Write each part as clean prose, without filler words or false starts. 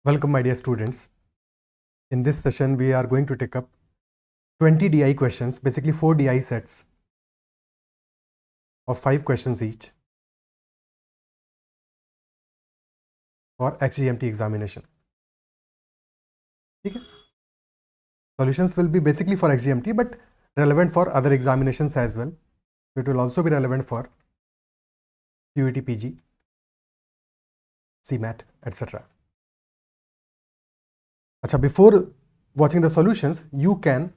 Welcome, my dear students. In this session, we are going to take up 20 DI questions, basically 4 DI sets of 5 questions each for XGMT examination. Okay? Solutions will be basically for XGMT, but relevant for other examinations as well. It will also be relevant for QET PG, CMAT, etc. Acha, before watching the solutions, you can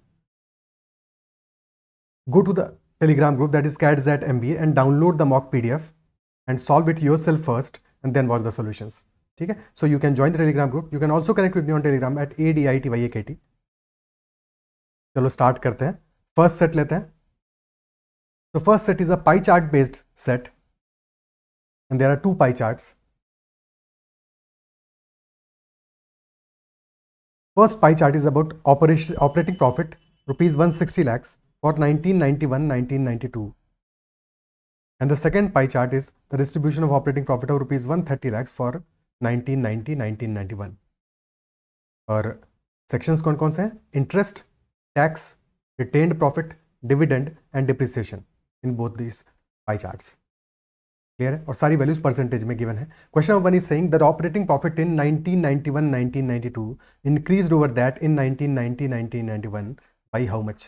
go to the Telegram group, that is CADZAT MBA, and download the mock PDF and solve it yourself first and then watch the solutions. Okay? So you can join the Telegram group. You can also connect with me on Telegram at ADITYAKT. चलो start करते हैं. First set लेते हैं. तो first set is a pie chart based set and there are 2 pie charts. First pie chart is about operating profit rupees 160 lakhs for 1991-1992, and the second pie chart is the distribution of operating profit of rupees 130 lakhs for 1990-1991. और sections कौन कौन से हैं? Interest, tax, retained profit, dividend and depreciation in both these pie charts. Clear है? और सारी values percentage में given है. Question number 1 is saying that operating profit in 1991-1992 increased over that in 1990-1991 by how much.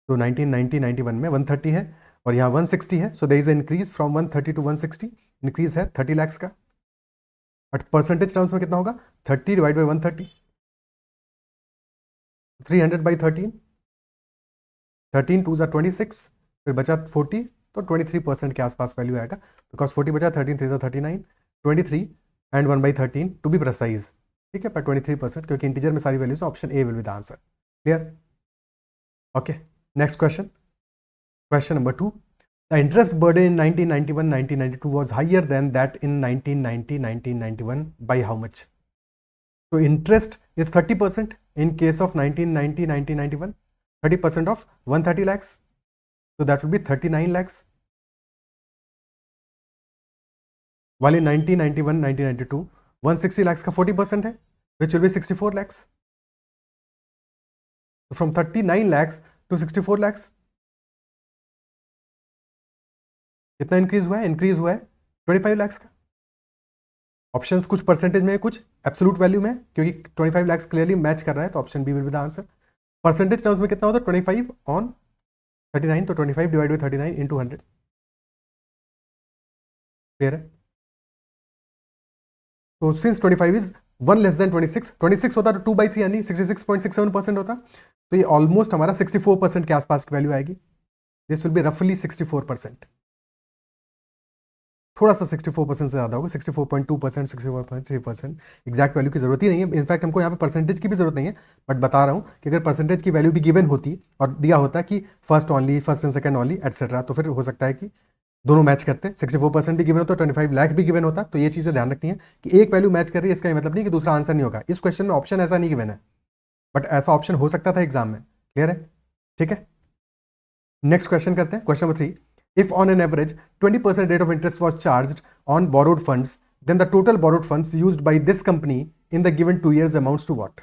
तो 1990-91 में 130 है और यहाँ 160 है, so there is a increase from 130 to 160. Increase है 30 लाख का. बट परसेंटेज टर्म्स में कितना होगा? 30 डिवाइड बाई 130, 300 बाई 13, 13 2 जा 26, फिर बचा 40, तो 23% के आसपास वैल्यू आएगा. बिकॉज 40 बचा, 13 3 39, 23 एंड 1/13 टू बी प्रिसाइज. ठीक है, पर 23% क्योंकि इंटीजर में सारी values, option A will be the answer. Clear? Okay, next question. Question number 2. The interest burden in 1991-1992 was higher than that in 1990-1991 by how much. तो interest is 30% in case of 1990-1991, 30% of 130 lakhs. So that will be 39 lakhs. While in 1991-1992, 160 lakhs का 40% है, which will be 64 lakhs. So from 39 lakhs to 64 lakhs, कितना increase हुआ है? Increase हुआ है 25 lakhs का. Options कुछ परसेंटेज में, कुछ एब्सोल्यूट वैल्यू में, क्योंकि 25 lakhs क्लियरली मैच कर रहा है, तो option B will be the answer. Percentage terms में कितना होता है? 25 ऑन 39, तो 25 डिवाइड बाई 39 इंटू 100. क्लियर है? तो सिंस 25 इज 1 लेस देन 26 होता तो 2/3 यानी 66.67% होता. तो ये ऑलमोस्ट हमारा 64% के आसपास की वैल्यू आएगी. दिस विल बी रफली 64%. थोड़ा सा 64% से ज़्यादा होगा, 64.2%, 64.3%. एग्जैक्ट वैल्यू की जरूरत ही नहीं है. इनफैक्ट हमको यहाँ पे परसेंटेज की भी जरूरत नहीं है, बट बता रहा हूँ कि अगर परसेंटेज की वैल्यू भी गिवन होती और दिया होता कि first only, first and second only etcetera, तो फिर हो सकता है कि दोनों मैच करते. 64% भी गिवन होता, 25 लाख भी गिवन होता. तो ये चीज़ें ध्यान रखनी है कि एक वैल्यू मैच कर रही है, इसका मतलब नहीं कि दूसरा आंसर नहीं होगा. इस क्वेश्चन में ऑप्शन ऐसा नहीं गिवन है, बट ऐसा ऑप्शन हो सकता था एग्जाम में. क्लियर है? ठीक है, नेक्स्ट क्वेश्चन करते हैं. Question number 3. If on an average 20% rate of interest was charged on borrowed funds, then the total borrowed funds used by this company in the given 2 years amounts to what?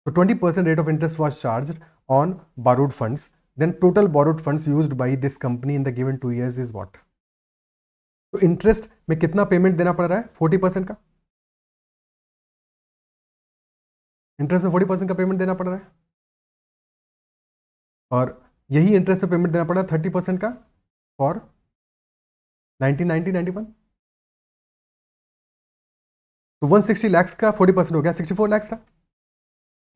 So 20% rate of interest was charged on borrowed funds, then total borrowed funds used by this company in the given 2 years is what? तो interest में कितना payment देना पड़ रहा है? 40% का. Interest में 40% का पेमेंट देना पड़ रहा है, और यही इंटरेस्ट से पेमेंट देना पड़ा 30% का फॉर 1990-91. तो 160 lakhs का 40% हो गया, 64 lakhs था.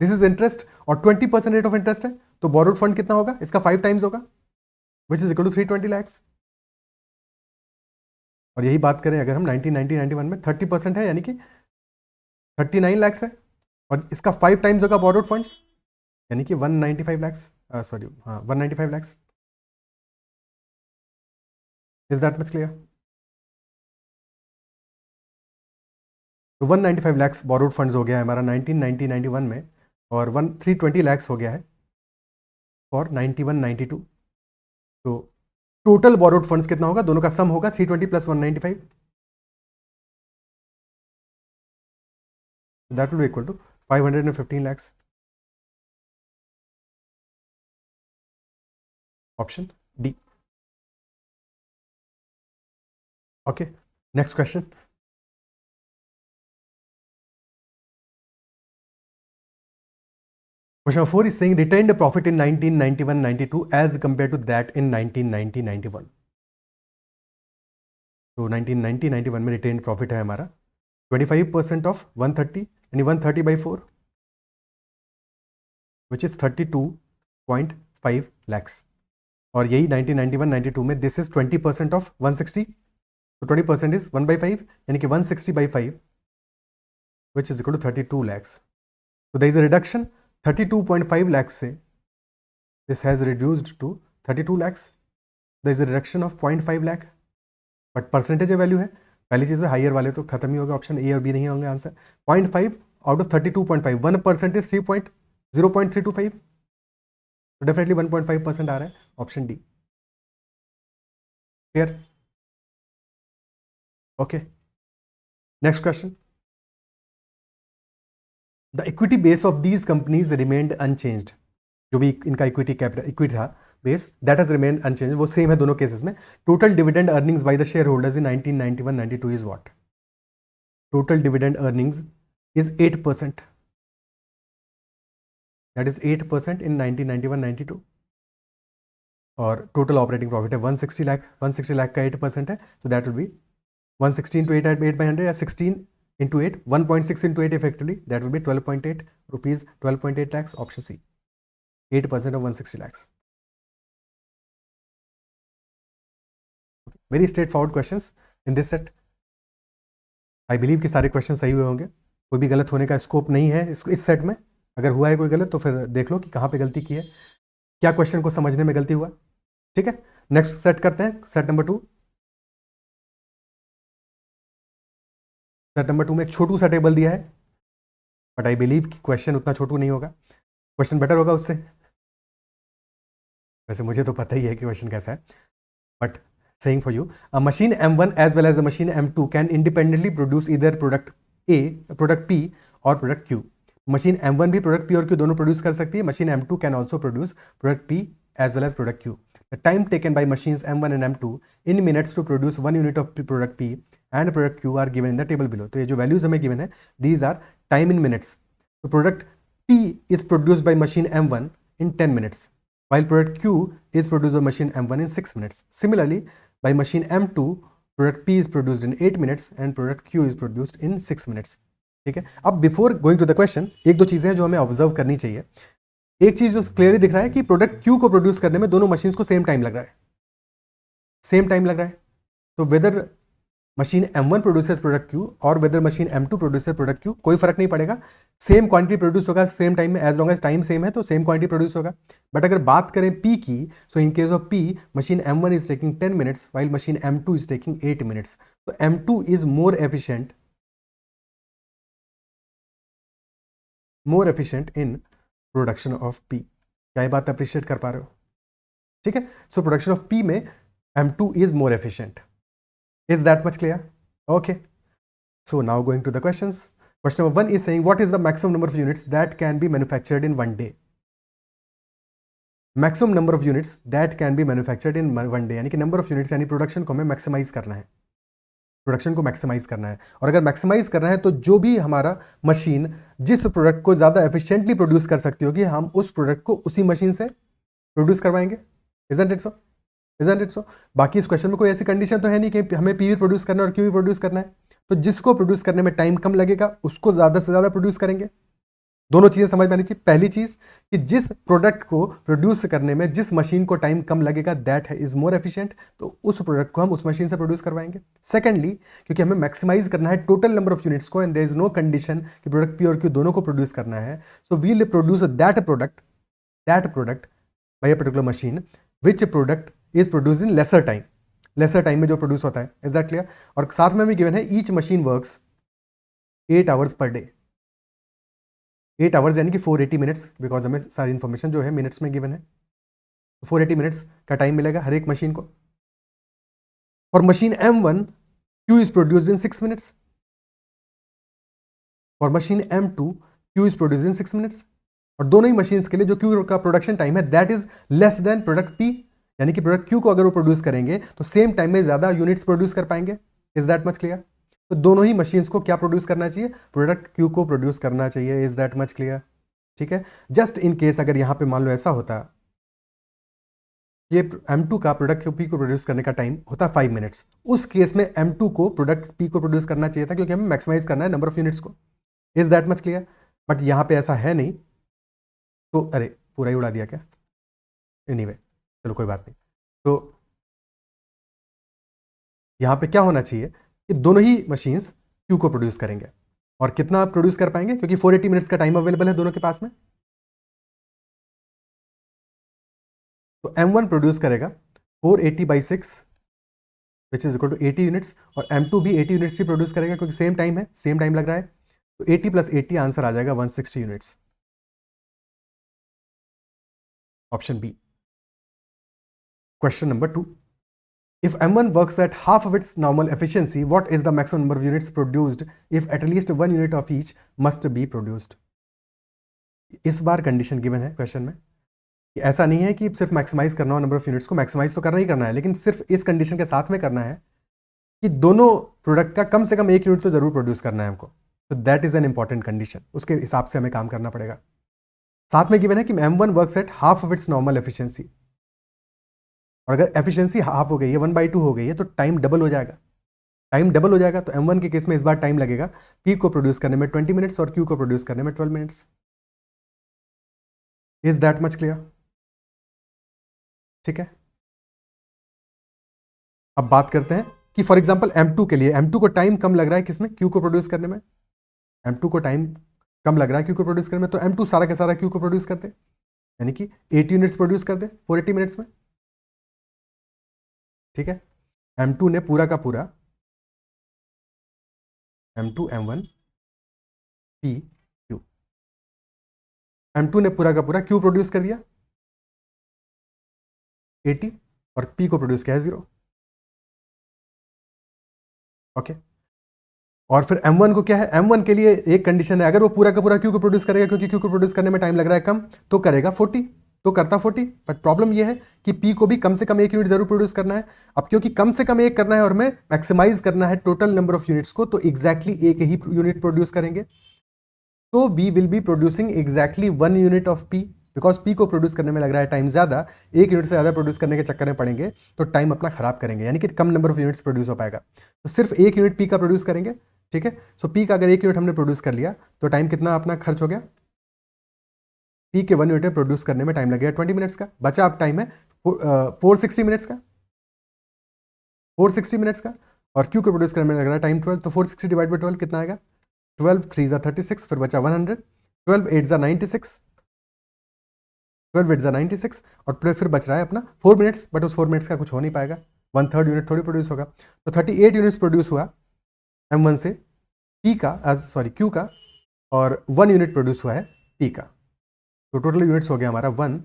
दिस इज इंटरेस्ट और 20% रेट ऑफ इंटरेस्ट है, तो बोरोड फंड कितना होगा? इसका 5 टाइम्स होगा, which is equal to 320 lakhs. और यही बात करें अगर हम 1990-91 में 30% है, यानी कि 39 lakhs है, और इसका 5 टाइम्स होगा बोरोड फंड्स, यानी कि 195 lakhs. सॉरी, हाँ, 195 lakhs. Is that much clear? तो 195 lakhs बोरोड फंड्स हो गया है हमारा 1990-91 में, और 320 lakhs हो गया है फॉर 91-92. तो टोटल बोरोड फंड्स कितना होगा? दोनों का सम होगा 320 plus 195. That will be equal to 515 lakhs. Option D. Okay, next question. Question number 4 is saying retained profit in 1991-92 as compared to that in 1990-91. तो 1990-91 में retained profit है हमारा 25% of 130 यानी 130 by 4 which is 32.5 lakhs. और यही 1991-92 में this is 20% of 160, तो 20% is 1 by 5 यानी कि 160 by 5 which is equal to 32 lakhs. So there is a reduction 32.5 lakhs से this has reduced to 32 lakhs. There is a reduction of 0.5 lakh but percentage value है, पहली चीज़ है higher वाले तो खत्म ही होगा, ऑप्शन ए और बी नहीं होंगे आंसर. 0.5 आउट ऑफ 32.5, 1% इज 0.325, तो डेफिनेटली 1.5% आ रहा है, option D. Clear? Okay, next question. The equity base of these companies remained unchanged. जो भी इनका इक्विटी कैपिटल इक्विटी था base that has remained unchange, वो सेम है दोनों केसेस में. Total dividend earnings by the share holders in 1991-92 is what? Total dividend earnings is 8%. That is 8% in 1991-92. और total operating profit है 160 लाख. 160 लाख का 8% है, so that will B 160 into 8 by 100 या 16 into 8, 1.6 into 8 effectively, that will be 12.8 rupees, 12.8 lakhs, option C. 8% of 160 lakhs. Very straightforward questions in this set. I believe कि सारे question सही हुए होंगे, कोई भी गलत होने का स्कोप नहीं है इस सेट में. अगर हुआ है कोई गलत तो फिर देख लो कि कहाँ पे गलती की है, क्या क्वेश्चन को समझने में गलती हुआ. ठीक है, नेक्स्ट सेट करते हैं, सेट नंबर 2. सेट नंबर 2 में एक छोटू सा टेबल दिया है, बट आई बिलीव कि क्वेश्चन उतना छोटू नहीं होगा, क्वेश्चन बेटर होगा उससे. वैसे मुझे तो पता ही है कि क्वेश्चन कैसा है, but saying for you, a machine M1 as well as the machine M2 can independently produce either product A, product P or product Q. Machine M1 भी प्रोडक्ट P और Q दोनों प्रोड्यूस कर सकती है. Machine M2 can also produce product P as well as product Q. The time taken by machines M1 and M2 in minutes to produce 1 unit of product P and product Q are given in the table below. तो ये जो values हमें given है, these are time in minutes. तो product P is produced by machine M1 in 10 minutes, while product Q is produced by machine M1 in 6 minutes. Similarly, by machine M2, product P is produced in 8 minutes and product Q is produced in 6 minutes. ठीक है, अब before going to the question एक दो चीज़ें हैं जो हमें observe करनी चाहिए. एक चीज़ जो क्लियरली दिख रहा है कि प्रोडक्ट Q को प्रोड्यूस करने में दोनों मशीन्स को सेम टाइम लग रहा है, सेम टाइम लग रहा है. तो whether machine M1 produces product Q और whether machine M2 produces product Q, कोई फर्क नहीं पड़ेगा, सेम क्वांटिटी प्रोड्यूस होगा सेम टाइम में, as long as time same है तो सेम क्वांटिटी प्रोड्यूस होगा. बट अगर बात करें P की, so in case of P machine M1 is taking 10 minutes while machine M2 is taking 8 minutes. तो M2 is more efficient in production of P. क्या ये बात अप्रिशिएट कर पा रहे हो? ठीक है, सो प्रोडक्शन ऑफ P में M2 is more efficient. Is that much clear? Okay. So now going to the questions. Question number 1 is saying what is the maximum number of units that can be manufactured in one day? Maximum number of units that can be manufactured in one day, यानी कि number of units यानी production को हमें maximise करना है, production को maximise करना है. और अगर मैक्सिमाइज करना है तो जो भी हमारा मशीन जिस प्रोडक्ट को ज़्यादा एफिशिएंटली प्रोड्यूस कर सकती होगी, हम उस प्रोडक्ट को उसी मशीन से प्रोड्यूस करवाएंगे. Isn't it so? Isn't it so? बाकी इस क्वेश्चन में कोई ऐसी कंडीशन तो है नहीं कि हमें पी भी प्रोड्यूस करना है और क्यू भी प्रोड्यूस करना है. तो जिसको प्रोड्यूस करने में टाइम कम लगेगा उसको ज़्यादा से ज़्यादा प्रोड्यूस करेंगे. दोनों चीज़ें समझ में आनी चाहिए. पहली चीज़ कि जिस प्रोडक्ट को प्रोड्यूस करने में जिस मशीन को टाइम कम लगेगा दैट इज मोर एफिशिएंट, तो उस प्रोडक्ट को हम उस मशीन से प्रोड्यूस करवाएंगे. सेकेंडली, क्योंकि हमें मैक्सिमाइज करना है टोटल नंबर ऑफ यूनिट्स को and there is no condition कि प्रोडक्ट पी और क्यू दोनों को प्रोड्यूस करना है, so we will produce that product by a particular machine which product is produce in lesser time में जो प्रोड्यूस होता है. Is that clear? और साथ में भी गिवन है each machine works 8 hours per day. 8 hours यानी कि 480 मिनट्स, बिकॉज हमें सारी इन्फॉर्मेशन जो है मिनट्स में गिवन है. 480 मिनट्स का टाइम मिलेगा हर एक मशीन को. और machine M1 Q is produced in 6 minutes. For machine M2 Q is produce in 6 minutes. और दोनों ही मशीन्स के लिए जो Q का प्रोडक्शन टाइम है that is less then product P, यानी कि प्रोडक्ट Q को अगर वो प्रोड्यूस करेंगे तो सेम टाइम में ज्यादा यूनिट्स प्रोड्यूस कर पाएंगे। Is that much clear? तो दोनों ही मशीन्स को क्या प्रोड्यूस करना चाहिए? प्रोडक्ट Q को प्रोड्यूस करना चाहिए। Is that much clear? ठीक है। जस्ट इन केस अगर यहां पे मान लो ऐसा होता, ये M2 का प्रोडक्ट P को प्रोड्यूस करने का टाइम होता 5 मिनट्स, उस केस में M2 को प्रोडक्ट P को प्रोड्यूस करना चाहिए था, क्योंकि हमें मैक्सिमाइज करना है नंबर ऑफ यूनिट्स को। Is that much clear? But यहां पे ऐसा है नहीं, तो अरे पूरा ही उड़ा दिया क्या? एनीवे चलो कोई बात नहीं। तो यहां पे क्या होना चाहिए कि दोनों ही मशीन्स Q को प्रोड्यूस करेंगे, और कितना प्रोड्यूस कर पाएंगे, क्योंकि 480 मिनट्स का टाइम अवेलेबल है दोनों के पास में। तो M1 प्रोड्यूस करेगा 480/6 which is equal to 80 units, और M2 भी 80 यूनिट्स ही प्रोड्यूस करेगा, क्योंकि सेम टाइम है, सेम टाइम लग रहा है। तो 80 + 80 आंसर आ जाएगा 160 units. Option B. Question number 2, if M1 works at half of its normal efficiency, what is the maximum number of units produced if at least 1 unit of each must be produced? इस बार condition given है question में कि ऐसा नहीं है कि सिर्फ maximise करना हो नंबर ऑफ यूनिट्स को, मैक्सिमाइज तो करना ही करना है, लेकिन सिर्फ इस कंडीशन के साथ में करना है कि दोनों प्रोडक्ट का कम से कम 1 यूनिट तो जरूर प्रोड्यूस करना है हमको। तो that is an important condition, उसके हिसाब से हमें काम करना पड़ेगा। साथ में गिवन है कि M1 works at half of its normal efficiency, और अगर एफिशिएंसी हाफ हो गई है, 1/2 हो गई है, तो टाइम डबल हो जाएगा। टाइम डबल हो जाएगा तो M1 के केस में इस बार टाइम लगेगा P को प्रोड्यूस करने में 20 मिनट्स और Q को प्रोड्यूस करने में 12 minutes. Is that much clear? ठीक है। अब बात करते हैं कि फॉर एग्जांपल M2 के लिए, M2 को टाइम कम लग रहा है किसमें? Q को प्रोड्यूस करने में। M2 को टाइम कम लग रहा है Q को प्रोड्यूस करने में, तो M2 सारा का सारा Q को प्रोड्यूस करते, यानी कि 80 यूनिट्स प्रोड्यूस कर दे 480 मिनट्स में। ठीक है। M2 ने पूरा का पूरा M2 M1 P Q, M2 ने पूरा का पूरा Q प्रोड्यूस कर दिया 80 और P को प्रोड्यूस किया है 0। ओके। और फिर M1 को क्या है? M1 के लिए एक कंडीशन है, अगर वो पूरा का पूरा Q को प्रोड्यूस करेगा, क्योंकि Q को प्रोड्यूस करने में टाइम लग रहा है कम, तो करेगा 40, तो करता 40। बट प्रॉब्लम ये है कि P को भी कम से कम 1 यूनिट जरूर प्रोड्यूस करना है। अब क्योंकि कम से कम 1 करना है और हमें मैक्सिमाइज करना है टोटल नंबर ऑफ यूनिट्स को, तो एग्जैक्टली 1 ही यूनिट प्रोड्यूस करेंगे। तो we will be producing exactly 1 unit of P, because P को प्रोड्यूस करने में लग रहा है टाइम ज्यादा, 1 यूनिट से ज्यादा प्रोड्यूस करने के चक्कर में पड़ेंगे तो टाइम अपना खराब करेंगे, यानी कि कम नंबर ऑफ यूनिट्स प्रोड्यूस हो पाएगा। तो सिर्फ 1 यूनिट P का प्रोड्यूस करेंगे। ठीक है। सो P का अगर 1 यूनिट हमने प्रोड्यूस कर लिया तो टाइम कितना अपना खर्च हो गया? P के 1 यूनिट प्रोड्यूस करने में टाइम लगेगा 20 मिनट्स का। बचा अब टाइम है 460 मिनट्स का, 460 मिनट्स का, और Q को प्रोड्यूस करने में लग रहा है टाइम 12, तो 460 डिवाइड बाई 12 कितना आएगा? 12 3 = 36, फिर बचा 100, 12 8 = 96, 12 8 = 96, और फिर बच रहा है अपना 4 मिनट्स। बट उस 4 मिनट्स का कुछ हो नहीं पाएगा, 1/3 यूनिट थोड़ी प्रोड्यूस होगा। तो 38 यूनिट्स प्रोड्यूस हुआ M1 से Q का, और 1 यूनिट प्रोड्यूस हुआ है P का। तो टोटल यूनिट्स हो गया हमारा 1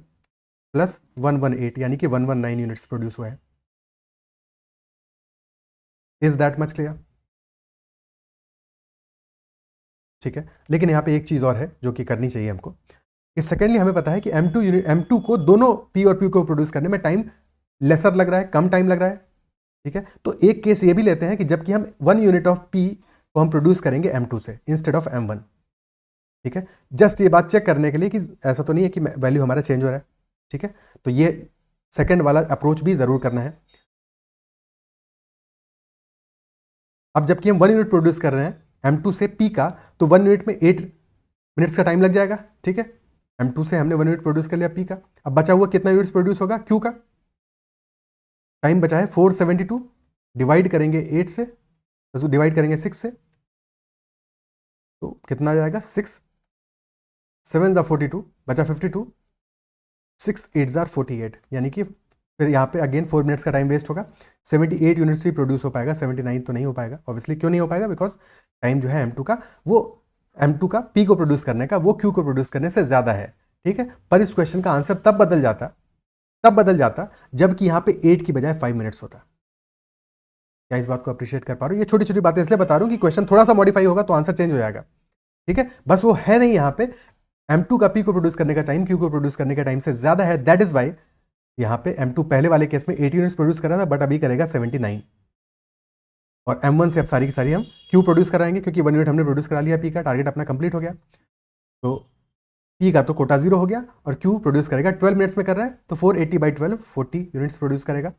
+ 118, यानी कि 119 यूनिट्स प्रोड्यूस हुआ है। Is that much clear? ठीक है। लेकिन यहाँ पे एक चीज़ और है जो कि करनी चाहिए हमको, कि सेकेंडली हमें पता है कि M2 को दोनों P और Q को प्रोड्यूस करने में टाइम लेसर लग रहा है, कम टाइम लग रहा है। ठीक है। तो एक केस ये भी लेते हैं कि जबकि हम 1 यूनिट ऑफ P को हम प्रोड्यूस करेंगे M2 से इंस्टेड ऑफ M1। ठीक है। जस्ट ये बात चेक करने के लिए कि ऐसा तो नहीं है कि वैल्यू हमारा चेंज हो रहा है। ठीक है। तो ये सेकेंड वाला अप्रोच भी जरूर करना है। अब जबकि हम 1 यूनिट प्रोड्यूस कर रहे हैं M2 से P का, तो 1 यूनिट में 8 मिनट्स का टाइम लग जाएगा। ठीक है। M2 से हमने 1 यूनिट प्रोड्यूस कर लिया P का। अब बचा हुआ कितना यूनिट्स प्रोड्यूस होगा Q का? टाइम बचा है 472, डिवाइड करेंगे 8 से, डिवाइड करेंगे 6 से, तो कितना आ जाएगा? 6 7 = 42, बचा 52, 6 8 = 48, यानी कि फिर यहाँ पे अगेन 4 मिनट्स का टाइम वेस्ट होगा। 78 यूनिट्स ही प्रोड्यूस हो पाएगा, 79 तो नहीं हो पाएगा। ऑब्वियसली क्यों नहीं हो पाएगा? बिकॉज टाइम जो है M2 का, वो M2 का P को प्रोड्यूस करने का, वो Q को प्रोड्यूस करने से ज्यादा है। ठीक है। पर इस क्वेश्चन का आंसर तब बदल जाता जबकि यहाँ पे 8 की बजाय 5 मिनट्स होता। क्या इस बात को अप्रिशिएट कर पा रहे हो? ये छोटी छोटी बातें इसलिए बता रहा हूँ कि क्वेश्चन थोड़ा सा मॉडिफाई होगा तो आंसर चेंज हो जाएगा। ठीक है, बस वो है नहीं यहाँ पे, M2 का P को प्रोड्यूस करने का टाइम Q को प्रोड्यूस करने का टाइम से ज्यादा है, दैट इज वाई यहाँ पे M2 पहले वाले केस में 80 यूनिट्स प्रोड्यूस कर रहा था, बट अभी करेगा 79। और M1 से अब सारी की सारी हम Q प्रोड्यूस कराएंगे, क्योंकि 1 यूनिट हमने प्रोड्यूस करा लिया, P का टारगेट अपना कंप्लीट हो गया, तो P का तो कोटा 0 हो गया, और Q प्रोड्यूस करेगा 12 मिनट्स में कर रहा है, तो 480/12 40 यूनिट्स प्रोड्यूस करेगा।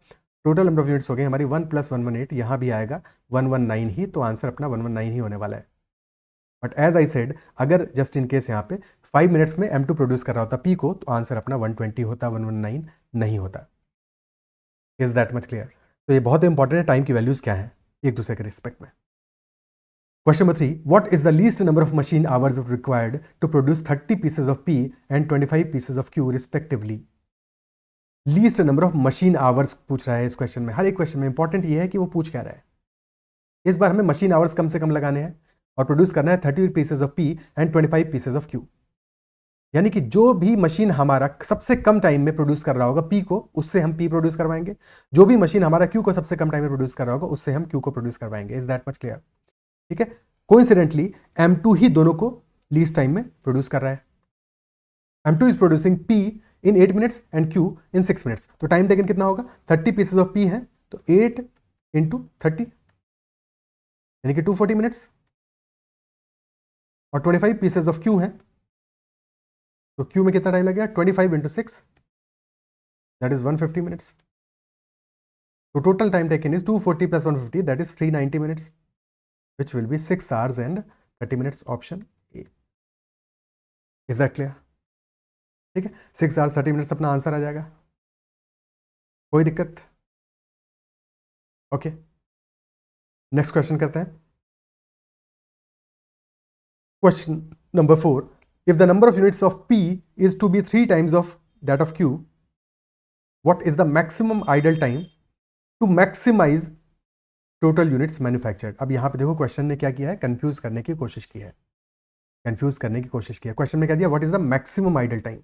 टोटल नंबर ऑफ यूनिट्स हो गए हमारी 1 + 118, यहाँ भी आएगा 119 ही, तो आंसर अपना 119 ही होने वाला है। बट एज आई सेड, अगर जस्ट इन केस यहाँ पे 5 मिनट्स में M2 प्रोड्यूस कर रहा होता P को, तो आंसर अपना 120 होता, 119 नहीं होता। Is that much clear? तो ये बहुत इंपॉर्टेंट है, टाइम की वैल्यूज क्या है एक दूसरे के रिस्पेक्ट में। Question number 3. What is the least number of machine hours required to produce 30 pieces of P and 25 pieces of Q respectively? Least number of machine hours पूछ रहा है इस क्वेश्चन में। हर एक क्वेश्चन में इंपॉर्टेंट ये है कि वो पूछ क्या रहा है। इस बार हमें मशीन आवर्स कम से कम लगाने हैं और प्रोड्यूस करना है 30 pieces of P and 25 pieces of Q। यानी कि जो भी मशीन हमारा सबसे कम टाइम में प्रोड्यूस कर रहा होगा P को, उससे हम P प्रोड्यूस करवाएंगे। जो भी मशीन हमारा Q को सबसे कम टाइम में प्रोड्यूस कर रहा होगा, उससे हम Q को प्रोड्यूस करवाएंगे। Is that much clear? ठीक है, कोइंसिडेंटली M2 ही दोनों को लीस्ट टाइम में प्रोड्यूस कर रहा है। M2 is producing P in 8 minutes and Q in 6 minutes. तो टाइम टेकन कितना होगा? 30 पीसेज ऑफ P है, तो 8 × 30 यानी कि 240 मिनट्स, और 25 पीसेज ऑफ Q है, तो Q में कितना टाइम लगेगा? 25 × 6, दैट इज 150 मिनट्स। तो total time taken is 240 + 150, that is 390 minutes, which will be 6 hours and 30 minutes, option A. Is that clear? ठीक है, 6 hours 30 minutes अपना आंसर आ जाएगा, कोई दिक्कत? ओके, नेक्स्ट क्वेश्चन करते हैं। Question number 4. If the number of units of P is to be 3 times of that of Q, what is the maximum idle time to maximize total units manufactured? अब यहां पे देखो question ने क्या किया है, कंफ्यूज करने की कोशिश की है, क्वेश्चन में क्या दिया? What is the maximum idle time.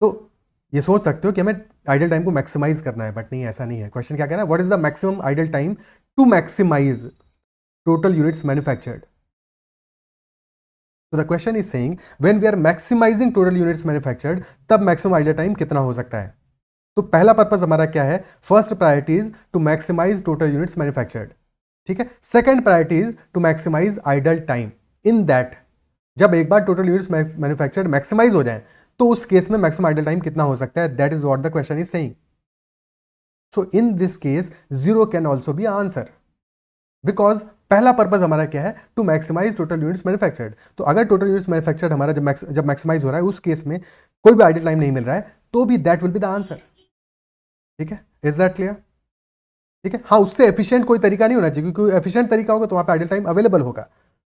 तो ये सोच सकते हो कि हमें आइडल टाइम को मैक्सिमाइज करना है, बट नहीं, ऐसा नहीं है। क्वेश्चन क्या कह रहा है? What is the maximum idle time to maximise total units manufactured. तो the question is saying when we are maximising total units manufactured, तब मैक्सिमम आइडल टाइम कितना हो सकता है? तो पहला पर्पस हमारा क्या है? First priority is to maximise total units manufactured, ठीक है। Second priority is to maximise idle time. In that, जब एक बार टोटल यूनिट्स मैन्युफैक्चर्ड मैक्सिमाइज हो जाए, तो उस केस में मैक्सिमम आइडल टाइम कितना हो सकता है? That is what the question is saying. So in this case 0 can also be answer, because पहला पर्पस हमारा क्या है? To maximise total units manufactured. तो अगर टोटल यूनिट्स मैन्युफैक्चर्ड हमारा जब मैक्सिमाइज हो रहा है, उस केस में कोई भी आइडल टाइम नहीं मिल रहा है, तो भी that will be the answer. ठीक है, इज दैट क्लियर? ठीक है, हाँ, उससे एफिशिएंट कोई तरीका नहीं होना चाहिए, क्योंकि एफिशिएंट तरीका होगा तो वहां पे आइडल टाइम अवेलेबल होगा,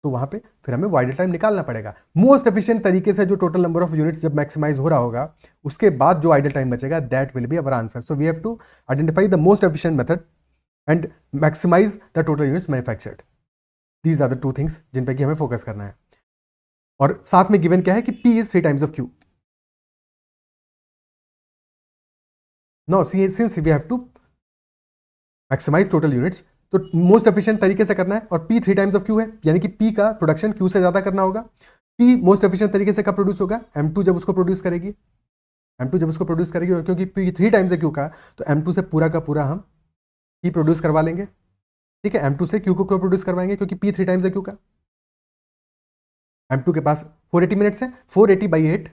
तो वहां पे फिर हमें आइडल टाइम निकालना पड़ेगा। मोस्ट एफिशिएंट तरीके से जो टोटल नंबर ऑफ यूनिट्स जब मैक्सिमाइज हो रहा होगा, उसके बाद जो आइडल टाइम बचेगा, that will be our answer. So we have to identify the most efficient method and maximise the total units manufactured. These are the two things जिन पे कि हमें फोकस करना है। और साथ में गिवन क्या है कि P is 3 times of Q। Now, since we have to maximize total units, तो मोस्ट एफिशिएंट तरीके से करना है, और P 3 times of Q है, यानी कि P का प्रोडक्शन Q से ज्यादा करना होगा। P मोस्ट एफिशिएंट तरीके से कब प्रोड्यूस होगा? M2 जब उसको प्रोड्यूस करेगी, और क्योंकि P 3 times है Q का, तो M2 से पूरा का पूरा हम P प्रोड्यूस करवा लेंगे। ठीक है, M2 से Q को क्यों प्रोड्यूस करवाएंगे? क्योंकि P 3 times है Q का। M2 के पास 480 मिनट्स है, 480/8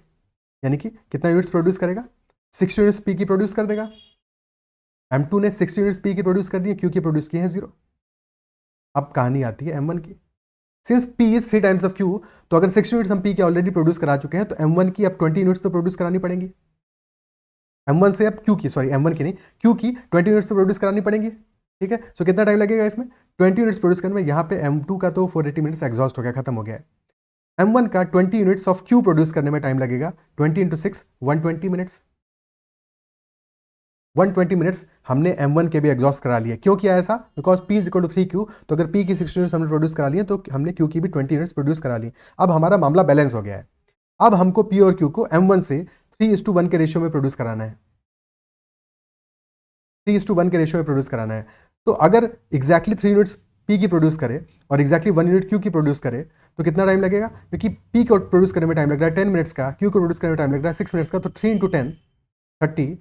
यानी कि कितना यूनिट्स प्रोड्यूस करेगा? 60 यूनिट्स P की प्रोड्यूस कर देगा। M2 ने 60 यूनिट्स P की प्रोड्यूस कर दी है, Q की प्रोड्यूस की है 0। अब कहानी आती है M1 की। Since P is 3 times of Q, तो अगर 60 यूनिट्स हम P के ऑलरेडी प्रोड्यूस करा चुके हैं, तो M1 की अब 20 यूनिट्स तो प्रोड्यूस करानी पड़ेंगी। M1 से अब Q की, सॉरी M1 की नहीं, Q की 20 यूनिट्स तो प्रोड्यूस करानी पड़ेंगी। ठीक है, सो कितना टाइम लगेगा इसमें? 20 यूनिट्स प्रोड्यूस करने में। यहाँ पे M2 का तो 480 मिनट्स एग्जॉस्ट हो गया, खत्म हो गया है। M1 का 20 यूनिट्स ऑफ Q प्रोड्यूस करने में टाइम लगेगा 20 × 6, 120 मिनट्स। 120 मिनट्स हमने M1 के भी एग्जॉस्ट करा लिए। क्यों किया ऐसा? Because P is equal to 3Q, तो अगर P की 60 यूनिट्स हमने प्रोड्यूस करा लिए, तो हमने Q की भी 20 यूनिट्स प्रोड्यूस करा ली। अब हमारा मामला बैलेंस हो गया है। अब हमको P और Q को M1 से 3:1 के रेशियो में प्रोड्यूस कराना है, 3:1 के रेशियो में प्रोड्यूस कराना है। तो अगर एग्जैक्टली 3 यूनिट्स पी की प्रोड्यूस करे और एक्जैक्टली 1 यूनिट क्यू की प्रोड्यूस करे तो कितना टाइम लगेगा? क्योंकि पी को प्रोड्यूस करने में टाइम लग रहा है 10 मिनट्स का, क्यू को प्रोड्यूस करने में टाइम लग रहा है 6 मिनट्स का, तो 3 इंटू 10 30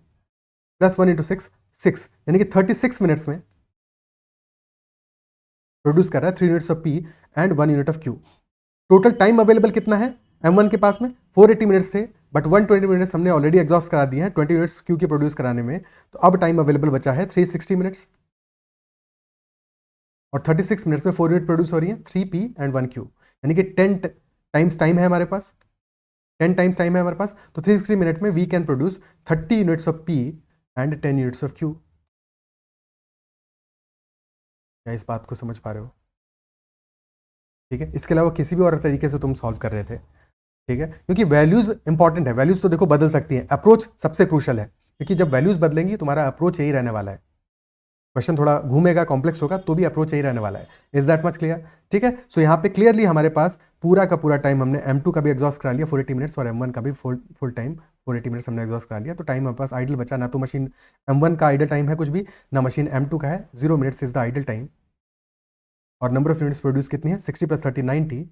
प्लस 1 इंटू 6 6, यानी कि 36 मिनट्स में प्रोड्यूस कर रहा है 3 units of P and 1 unit of Q. Total time available कितना है M1 के पास में? 480 मिनट्स थे, बट 120 मिनट्स हमने ऑलरेडी एग्जॉस्ट करा दिए हैं 20 यूनिट्स क्यू के प्रोड्यूस कराने में, तो अब टाइम अवेलेबल बचा है 360 मिनट्स, और 36 मिनट्स में 4 यूनिट प्रोड्यूस हो रही है 3P एंड 1Q, यानी कि 10 टाइम्स टाइम है हमारे पास, 10 टाइम्स टाइम है हमारे पास, तो 360 मिनट में we can produce 30 units of P and 10 units of Q। क्या इस बात को समझ पा रहे हो? ठीक है, इसके अलावा किसी भी और तरीके से तुम सॉल्व कर रहे थे, ठीक है, क्योंकि वैल्यूज इंपॉर्टेंट है, वैल्यूज तो देखो बदल सकती हैं, अप्रोच सबसे क्रूशल है, क्योंकि जब वैल्यूज बदलेंगी तुम्हारा अप्रोच यही रहने वाला है, क्वेश्चन थोड़ा घूमेगा, कॉम्प्लेक्स होगा, तो भी अप्रोच यही रहने वाला है। Is that much clear? ठीक है, सो यहाँ पे क्लियरली हमारे पास पूरा का पूरा टाइम हमने M2 का भी एग्जॉस्ट करा लिया 480 मिनट्स, और M1 का भी फुल टाइम 480 मिनट्स हमने एग्जॉस्ट करा लिया, तो टाइम हमारे पास आइडल बचा, ना तो मशीन M1 का आइडल टाइम है कुछ भी, ना मशीन M2 का है, 0 minutes is the idle time, और नंबर ऑफ यूनिट्स प्रोड्यूस कितनी है? 60 + 30 90,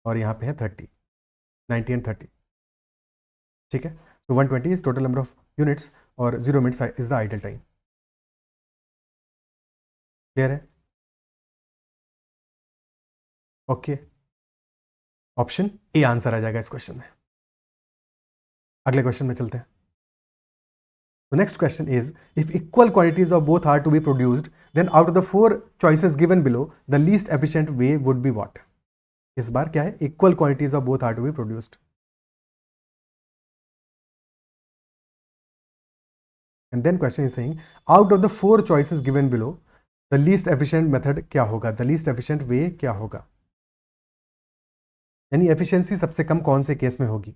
और यहाँ पे है 30, 90 एंड 30, ठीक है, तो 120 is total number of units, और 0 minutes is the idle time. Clear है? ओके, ऑप्शन ए आंसर आ जाएगा इस क्वेश्चन में। अगले क्वेश्चन में चलते हैं। The next question is, if equal quantities of both are to be produced, then out of the 4 choices given below, the least efficient way would be what? इस बार क्या है? Equal quantities of both are to be produced. And then question is saying, out of the 4 choices given below, the least efficient method क्या होगा? The least efficient way क्या होगा? यानी efficiency सबसे कम कौन से केस में होगी?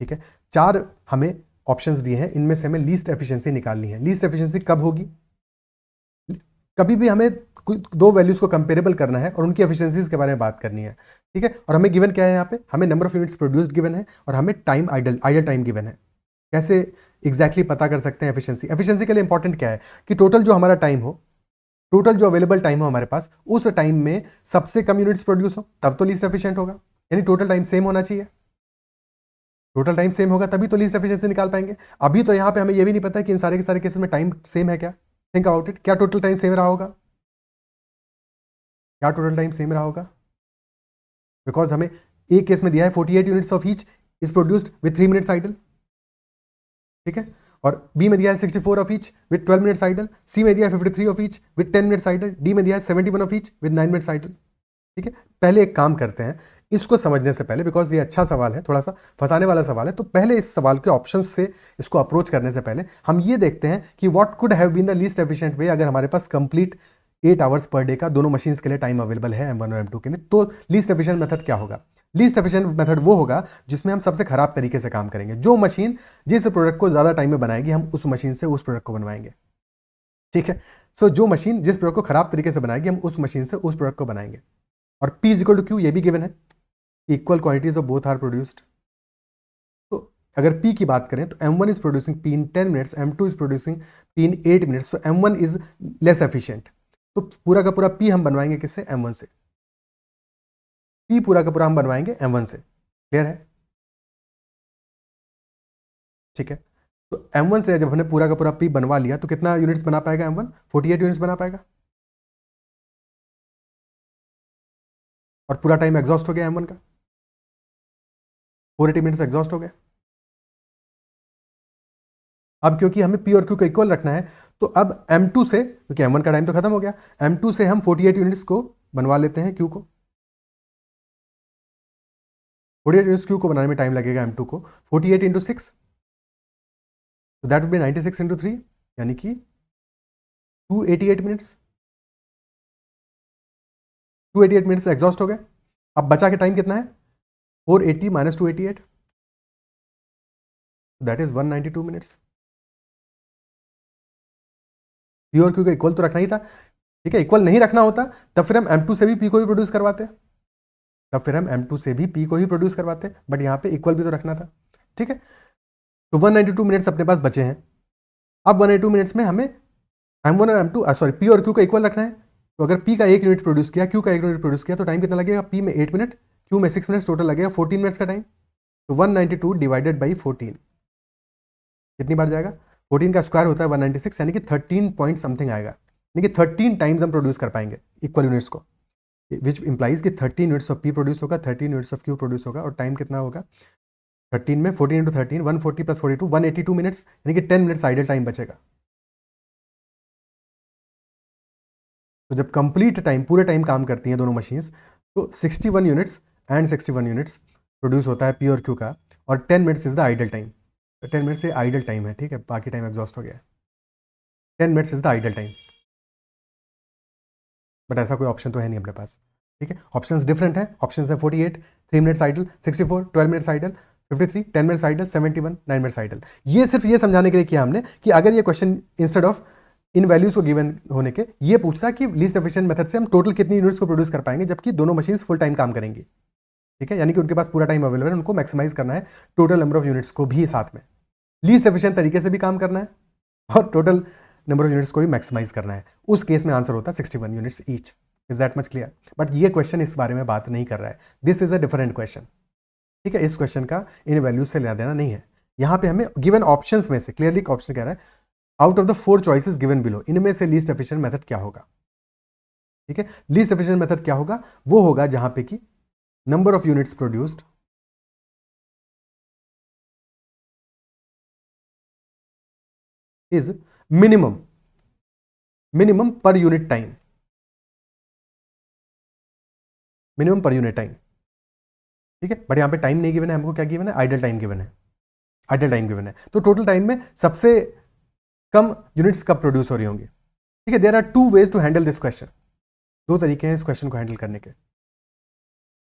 ठीक है, 4 हमें ऑप्शंस दिए हैं, इनमें से हमें लीस्ट एफिशिएंसी निकालनी है। लीस्ट एफिशिएंसी कब होगी? कभी भी हमें दो वैल्यूज को कंपेरेबल करना है और उनकी एफिशिएंसीज के बारे में बात करनी है, ठीक है, और हमें गिवन क्या है? यहाँ पे हमें number of units produced given है, और हमें टाइम आइडल टाइम गिवन है। कैसे एग्जैक्टली पता कर सकते हैं एफिशिएंसी? एफिशिएंसी के लिए इंपॉर्टेंट क्या है कि टोटल जो हमारा टाइम हो, टोटल जो अवेलेबल टाइम हो हमारे पास, उस टाइम में सबसे कम यूनिट्स प्रोड्यूस हो, तब तो लीस्ट एफिशिएंट होगा, यानी टोटल टाइम सेम होना चाहिए। टोटल टाइम सेम होगा तभी तो लीस्ट एफिशिएंसी निकाल पाएंगे। अभी तो यहाँ पे हमें ये भी नहीं पता कि इन सारे के सारे केसेस में टाइम सेम है क्या। थिंक अबाउट इट, क्या टोटल टाइम सेम रहा होगा? क्या टोटल टाइम सेम रहा होगा? बिकॉज हमें एक केस में दिया है 48 units of each is produced with 3 minutes idle, ठीक है, और बी में दिया है 64 of each with 12 minutes idle, C में दिया है 53 of each with 10 minutes idle, D में दिया है 71 of each with 9 minutes idle. ठीक है, पहले एक काम करते हैं, इसको समझने से पहले, बिकॉज ये अच्छा सवाल है, थोड़ा सा फंसाने वाला सवाल है, तो पहले इस सवाल के ऑप्शंस से इसको अप्रोच करने से पहले हम ये देखते हैं कि what could have been the least efficient way अगर हमारे पास कंप्लीट 8 आवर्स पर डे का दोनों मशीन्स के लिए टाइम अवेलेबल है M1 और M2 के लिए, तो लीस्ट एफिशिएंट मेथड क्या होगा? लीस्ट एफिशिएंट मेथड वो होगा जिसमें हम सबसे खराब तरीके से काम करेंगे। जो मशीन जिस प्रोडक्ट को ज्यादा टाइम में बनाएगी, हम उस मशीन से उस प्रोडक्ट को बनवाएंगे। ठीक है, सो जो मशीन जिस प्रोडक्ट को खराब तरीके से बनाएगी, हम उस मशीन से उस प्रोडक्ट को बनाएंगे। और P इक्वल टू Q ये भी गिवन है, equal quantities of both are produced. तो अगर P की बात करें तो M1 is producing P in 10 minutes, M2 is producing P in 8 minutes, तो M1 इज लेस एफिशिएंट। तो पूरा का पूरा P हम बनवाएंगे किससे? M1 से। P पूरा का पूरा हम बनवाएंगे M1 से। क्लियर है? ठीक है, तो M1 से जब हमने पूरा का पूरा P बनवा लिया तो कितना यूनिट्स बना पाएगा M1? 48 यूनिट्स बना पाएगा, और पूरा टाइम एग्जॉस्ट हो गया M1 का, 480 मिनट्स एग्जॉस्ट हो गया। अब क्योंकि हमें P और Q को इक्वल रखना है, तो अब M2 से, क्योंकि M1 का टाइम तो खत्म हो गया, M2 से हम 48 यूनिट्स को बनवा लेते हैं Q को। 48 यूनिट्स Q को बनाने में टाइम लगेगा M2 को, 48 इंटू 6, तो दैट वुड बी 96 इंटू 3, यानी कि 288 मिनट्स। 288 मिनट्स एग्जॉस्ट हो गए। अब बचा के टाइम कितना है? 480 minus 288, that is 192 minutes. P और Q का इक्वल तो रखना ही था, ठीक है, इक्वल नहीं रखना होता तब फिर हम M2 से भी P को ही प्रोड्यूस करवाते, तब फिर हम M2 से भी P को ही प्रोड्यूस करवाते, बट यहाँ पे इक्वल भी तो रखना था। ठीक है, तो 192 मिनट्स अपने पास बचे हैं। अब 192 मिनट्स में हमें M1 और M2 सॉरी P और Q का इक्वल रखना है, तो अगर P का 1 यूनिट प्रोड्यूस किया, Q का 1 यूनिट प्रोड्यूस किया, तो टाइम कितना लगेगा? P में 8 मिनट, Q में 6 मिनट्स, टोटल लगेगा 14 मिनट्स का टाइम। तो 192 डिवाइडेड बाई 14 कितनी बार जाएगा? 14 का स्क्वायर होता है 196, यानी कि 13 पॉइंट समथिंग आएगा, यानी कि 13 टाइम्स हम प्रोड्यूस कर पाएंगे इक्वल यूनिट्स को, विच इंप्लाइज कि 13 यूनिट्स ऑफ P प्रोड्यूस होगा, 13 यूनिट्स ऑफ Q प्रोड्यूस होगा, और टाइम कितना होगा? 13 में 14 इंटू 13 140 प्लस 42 182 मिनट्स, यानी कि 10 मिनट्स आइडल टाइम बचेगा। तो जब कंप्लीट टाइम, पूरे टाइम काम करती हैं दोनों मशीन्स, तो 61 यूनिट्स एंड 61 यूनिट्स प्रोड्यूस होता है P और Q का, और 10 minutes is the idle time. 10 minutes से आइडल टाइम है, ठीक है, बाकी टाइम एग्जॉस्ट हो गया है। 10 minutes is the idle time, but ऐसा कोई ऑप्शन तो है नहीं अपने पास, ठीक है। ऑप्शंस डिफरेंट है, ऑप्शंस है 48 3 minutes idle, 64 12 minutes idle, 53 10 minutes idle, 71 9 minutes idle. ये सिर्फ ये समझाने के लिए किया हमने कि अगर ये question instead of in values को गिवन होने के ये पूछता कि लीस्ट एफिशिएंट मेथड से हम टोटल कितनी यूनिट्स को प्रोड्यूस कर पाएंगे जबकि दोनों मशीन्स फुल टाइम काम करेंगी, ठीक है, यानी कि उनके पास पूरा टाइम अवेलेबल है, उनको मैक्सिमाइज करना है टोटल नंबर ऑफ यूनिट्स को भी साथ में, लीस्ट एफिशिएंट तरीके से भी काम करना है और टोटल नंबर ऑफ यूनिट्स को भी मैक्सिमाइज करना है। उस केस में आंसर होता है 61 units each. Is that much clear? But ये क्वेश्चन इस बारे में बात नहीं कर रहा है, this is a different question, ठीक है। इस क्वेश्चन का इन वैल्यूज से लेना देना नहीं है। यहाँ पे हमें गिवन ऑप्शंस में से क्लियरली ऑप्शन कह रहा है out of the 4 choices given below, इनमें से लीस्ट एफिशिएंट मेथड क्या होगा, ठीक है। लीस्ट एफिशिएंट मेथड क्या होगा? वो होगा जहां पे कि number of units produced is minimum per unit time, minimum per unit time, ठीक है। बट यहां पे टाइम नहीं गिवन है, हमको क्या गिवन है? आइडल टाइम गिवन है, आइडल टाइम गिवन है। तो टोटल टाइम में सबसे कम यूनिट्स कब प्रोड्यूस हो रही होंगी, ठीक है। There are 2 ways to handle this question, 2 तरीके हैं इस क्वेश्चन को हैंडल करने के।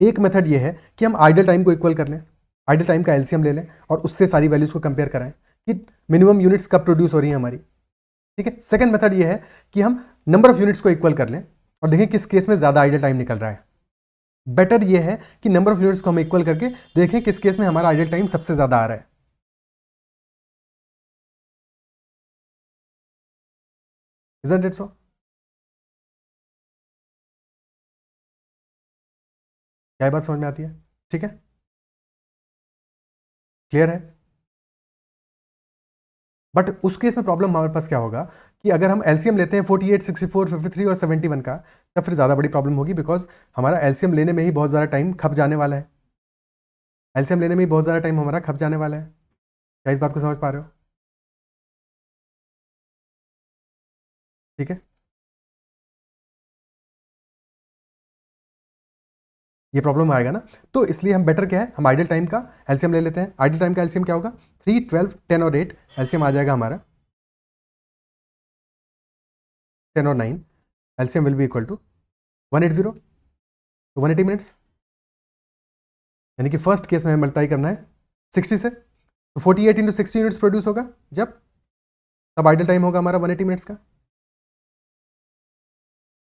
एक मेथड ये है कि हम आइडल टाइम को इक्वल कर लें, आइडल टाइम का एलसीएम ले लें और उससे सारी वैल्यूज को कंपेयर कराएं कि मिनिमम यूनिट्स कब प्रोड्यूस हो रही हैं हमारी, ठीक है। सेकंड मेथड ये है कि हम नंबर ऑफ यूनिट्स को इक्वल कर लें और देखें किस केस में ज्यादा आइडल टाइम निकल रहा है। बेटर ये है कि नंबर ऑफ यूनिट्स को हम इक्वल करके देखें किस केस में हमारा आइडल टाइम सबसे ज्यादा आ रहा है। Isn't it so? क्या बात समझ में आती है? ठीक है, क्लियर है। बट उस केस में प्रॉब्लम हमारे पास क्या होगा कि अगर हम एलसीएम लेते हैं 48, 64, 53 और 71 का, तब फिर ज़्यादा बड़ी प्रॉब्लम होगी, बिकॉज हमारा एलसीएम लेने में ही बहुत ज़्यादा टाइम खप जाने वाला है, एलसीएम लेने में ही बहुत ज़्यादा टाइम हमारा खप जाने वाला है। क्या इस बात को समझ पा रहे हो? ठीक है, ये प्रॉब्लम आएगा ना, तो इसलिए हम बेटर क्या है, हम आइडल टाइम का एलसीएम ले लेते हैं। आइडल टाइम का एलसीएम क्या होगा? 3, 12, 10 और 8 एलसीएम आ जाएगा हमारा 10 और 9, LCM will be equal to 180, तो 180 मिनट्स, यानी कि फर्स्ट केस में हमें मल्टीप्लाई करना है 60 से, तो 48 इंटू 60 यूनिट्स प्रोड्यूस होगा जब, तब आइडल टाइम होगा हमारा 180 मिनट्स का।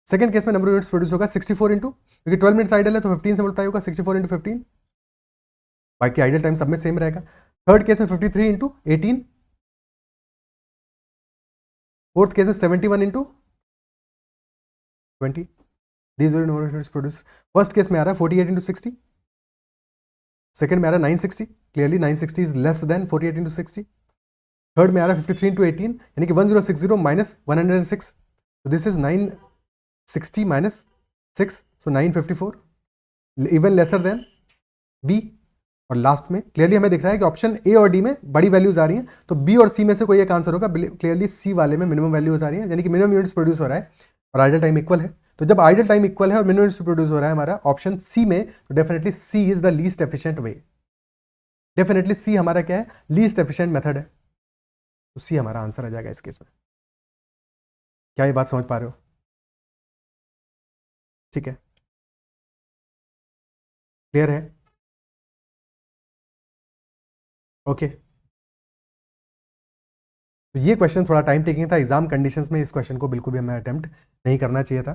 सेकंड केस में नंबर ऑफ यूनिट्स प्रोड्यूस होगा 64 इंटू, क्योंकि 12 मिनट्स आइडल है तो 15 से मल्टीप्लाई होगा, 64 इंटू 15, बाकी आइडल टाइम सब में सेम रहेगा। थर्ड केस में 53 इंटू 18, फोर्थ केस में 71 into 20, these were number of units produce. First case में आ रहा है 48 इंटू 60, सेकंड में आ रहा है 960, clearly 960 is less then 48 into 60। Third में आ रहा है 53 इंटू 18, यानी कि 1060 माइनस 106, तो this is 960 minus 6, so 954, even lesser than B. और लास्ट में क्लियरली हमें दिख रहा है कि ऑप्शन ए और डी में बड़ी वैल्यूज आ रही हैं, तो बी और सी में से कोई एक आंसर होगा। क्लियरली सी वाले में मिनिमम वैल्यूज आ रही हैं, यानी कि मिनिमम यूनिट्स प्रोड्यूस हो रहा है और आइडल टाइम इक्वल है। तो जब आइडल टाइम इक्वल है और मिनिमम यूनिट्स प्रोड्यूस हो रहा है हमारा ऑप्शन सी में, तो definitely C is the least efficient way. Definitely C हमारा क्या है? लीस्ट एफिशिएंट मेथड है, तो सी हमारा आंसर आ जाएगा इस केस में। क्या ये बात समझ पा रहे हो? ठीक है, क्लियर है? ओके, तो ये क्वेश्चन थोड़ा टाइम टेकिंग था। एग्जाम कंडीशंस में इस क्वेश्चन को बिल्कुल भी हमें अटेम्प्ट नहीं करना चाहिए था,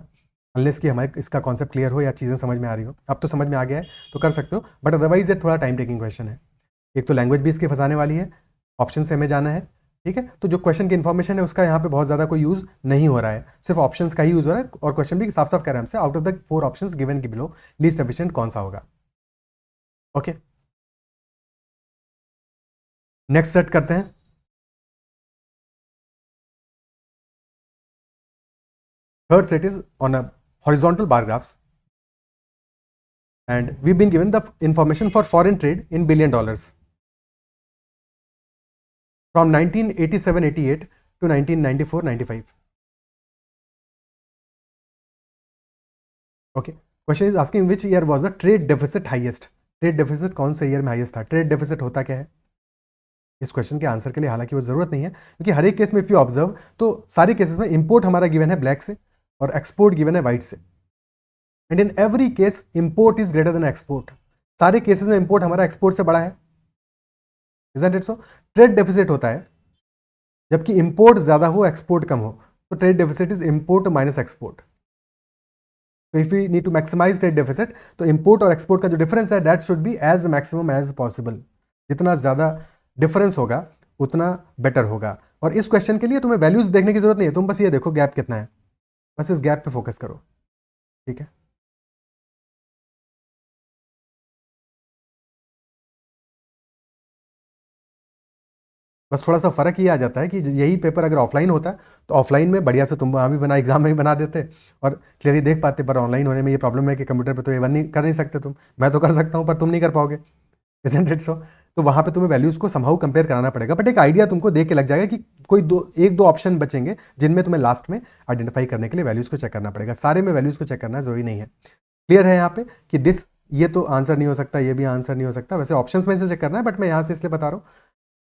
अनलेस कि हमारे इसका कॉन्सेप्ट क्लियर हो या चीज़ें समझ में आ रही हो। अब तो समझ में आ गया है तो कर सकते हो, बट अदरवाइज ये थोड़ा टाइम टेकिंग क्वेश्चन है। एक तो लैंग्वेज भी इसकी फंसाने वाली है, ऑप्शन से हमें जाना है, ठीक है, तो जो क्वेश्चन की इन्फॉर्मेशन है उसका यहाँ पे बहुत ज़्यादा कोई यूज़ नहीं हो रहा है, सिर्फ ऑप्शंस का ही यूज़ हो रहा है, और क्वेश्चन भी साफ साफ कह रहा है हमसे out of the 4 options given के बिलो लीस्ट एफिशिएंट कौन सा होगा। ओके, नेक्स्ट सेट करते हैं। Third set is on a horizontal bar graphs and we've been given the information for foreign trade in billion dollars from 1987-88 to 1994-95. Okay, question is asking which year was the trade deficit highest. Trade deficit कौन से year में highest था? Trade deficit होता क्या है इस question के answer के लिए? हालांकि वो जरूरत नहीं है, क्योंकि हर एक केस में इफ यू ऑब्जर्व तो सारे केसेस में इंपोर्ट हमारा गिवन है ब्लैक से और एक्सपोर्ट गिवन है व्हाइट से, and in every case import is greater than export. सारे केसेस में इंपोर्ट हमारा एक्सपोर्ट से बड़ा है, isn't it so? Trade deficit होता है जबकि इंपोर्ट ज्यादा हो एक्सपोर्ट कम हो, तो trade deficit is import minus export. तो if we need to maximise trade deficit, तो इंपोर्ट और एक्सपोर्ट का जो डिफरेंस है that should be as maximum as possible. जितना ज्यादा डिफरेंस होगा उतना बेटर होगा। और इस क्वेश्चन के लिए तुम्हें वैल्यूज देखने की जरूरत नहीं है, तुम बस ये देखो गैप कितना है, बस इस गैप पे फोकस करो। ठीक है, बस थोड़ा सा फर्क ये आ जाता है कि यही पेपर अगर ऑफलाइन होता तो ऑफलाइन में बढ़िया से तुम वहाँ भी बना एग्जाम में भी बना देते और क्लियरली देख पाते, पर ऑनलाइन होने में ये प्रॉब्लम है कि कंप्यूटर पे तो ये नहीं कर नहीं सकते तुम। मैं तो कर सकता हूँ पर तुम नहीं कर पाओगे, इजंट इट सो? तो वहाँ पे तुम्हें वैल्यूज को समहाउ कंपेयर कराना पड़ेगा, बट एक आइडिया तुमको देख के लग जाएगा कि कोई एक दो ऑप्शन बचेंगे जिनमें तुम्हें लास्ट में आइडेंटिफाई करने के लिए वैल्यूज को चेक करना पड़ेगा। सारे में वैल्यूज को चेक करना जरूरी नहीं है। क्लियर है यहाँ पे कि दिस ये तो आंसर नहीं हो सकता, ये भी आंसर नहीं हो सकता, वैसे ऑप्शंस में से चेक करना है, बट मैं यहाँ से इसलिए बता रहा हूँ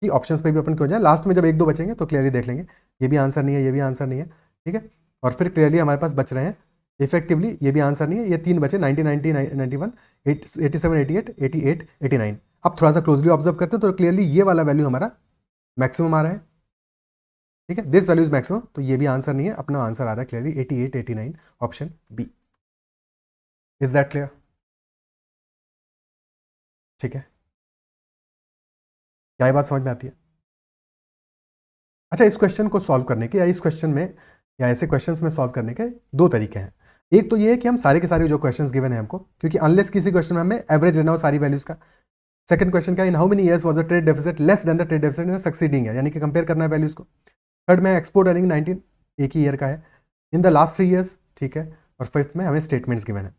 कि ऑप्शंस पे भी अपन क्यों जाए, लास्ट में जब एक दो बचेंगे तो क्लियरली देख लेंगे ये भी आंसर नहीं है, ये भी आंसर नहीं है। ठीक है, और फिर क्लियरली हमारे पास बच रहे हैं इफेक्टिवली ये भी आंसर नहीं है, ये तीन बचे 1990, 91, 87, 88, 88, 89। अब थोड़ा सा क्लोजली ऑब्जर्व करते हैं तो क्लियरली ये वाला वैल्यू हमारा मैक्सिमम आ रहा है। ठीक है, दिस वैल्यू इज मैक्सिमम, तो ये भी आंसर नहीं है, अपना आंसर आ रहा है clearly 88, 89, option B. Is that clear? ठीक है, क्या ये बात समझ में आती है? अच्छा, इस क्वेश्चन को सॉल्व करने के या इस क्वेश्चन में या ऐसे क्वेश्चंस में सॉल्व करने के दो तरीके हैं। एक तो ये है कि हम सारे के सारे जो क्वेश्चंस गिवन है हमको, क्योंकि अनलेस किसी क्वेश्चन में हमें एवरेज लेना हो सारी वैल्यूज का। सेकंड क्वेश्चन क्या है, इन how many years was the trade deficit less than the trade deficit in the succeeding year, यानी कि कंपेयर करना है वैल्यूज को। थर्ड में एक्सपोर्ट अर्निंग 19, एक ही ईयर का है, इन द लास्ट 3 ईयर्स। ठीक है, और फिफ्थ में हमें स्टेटमेंट्स गिवन है।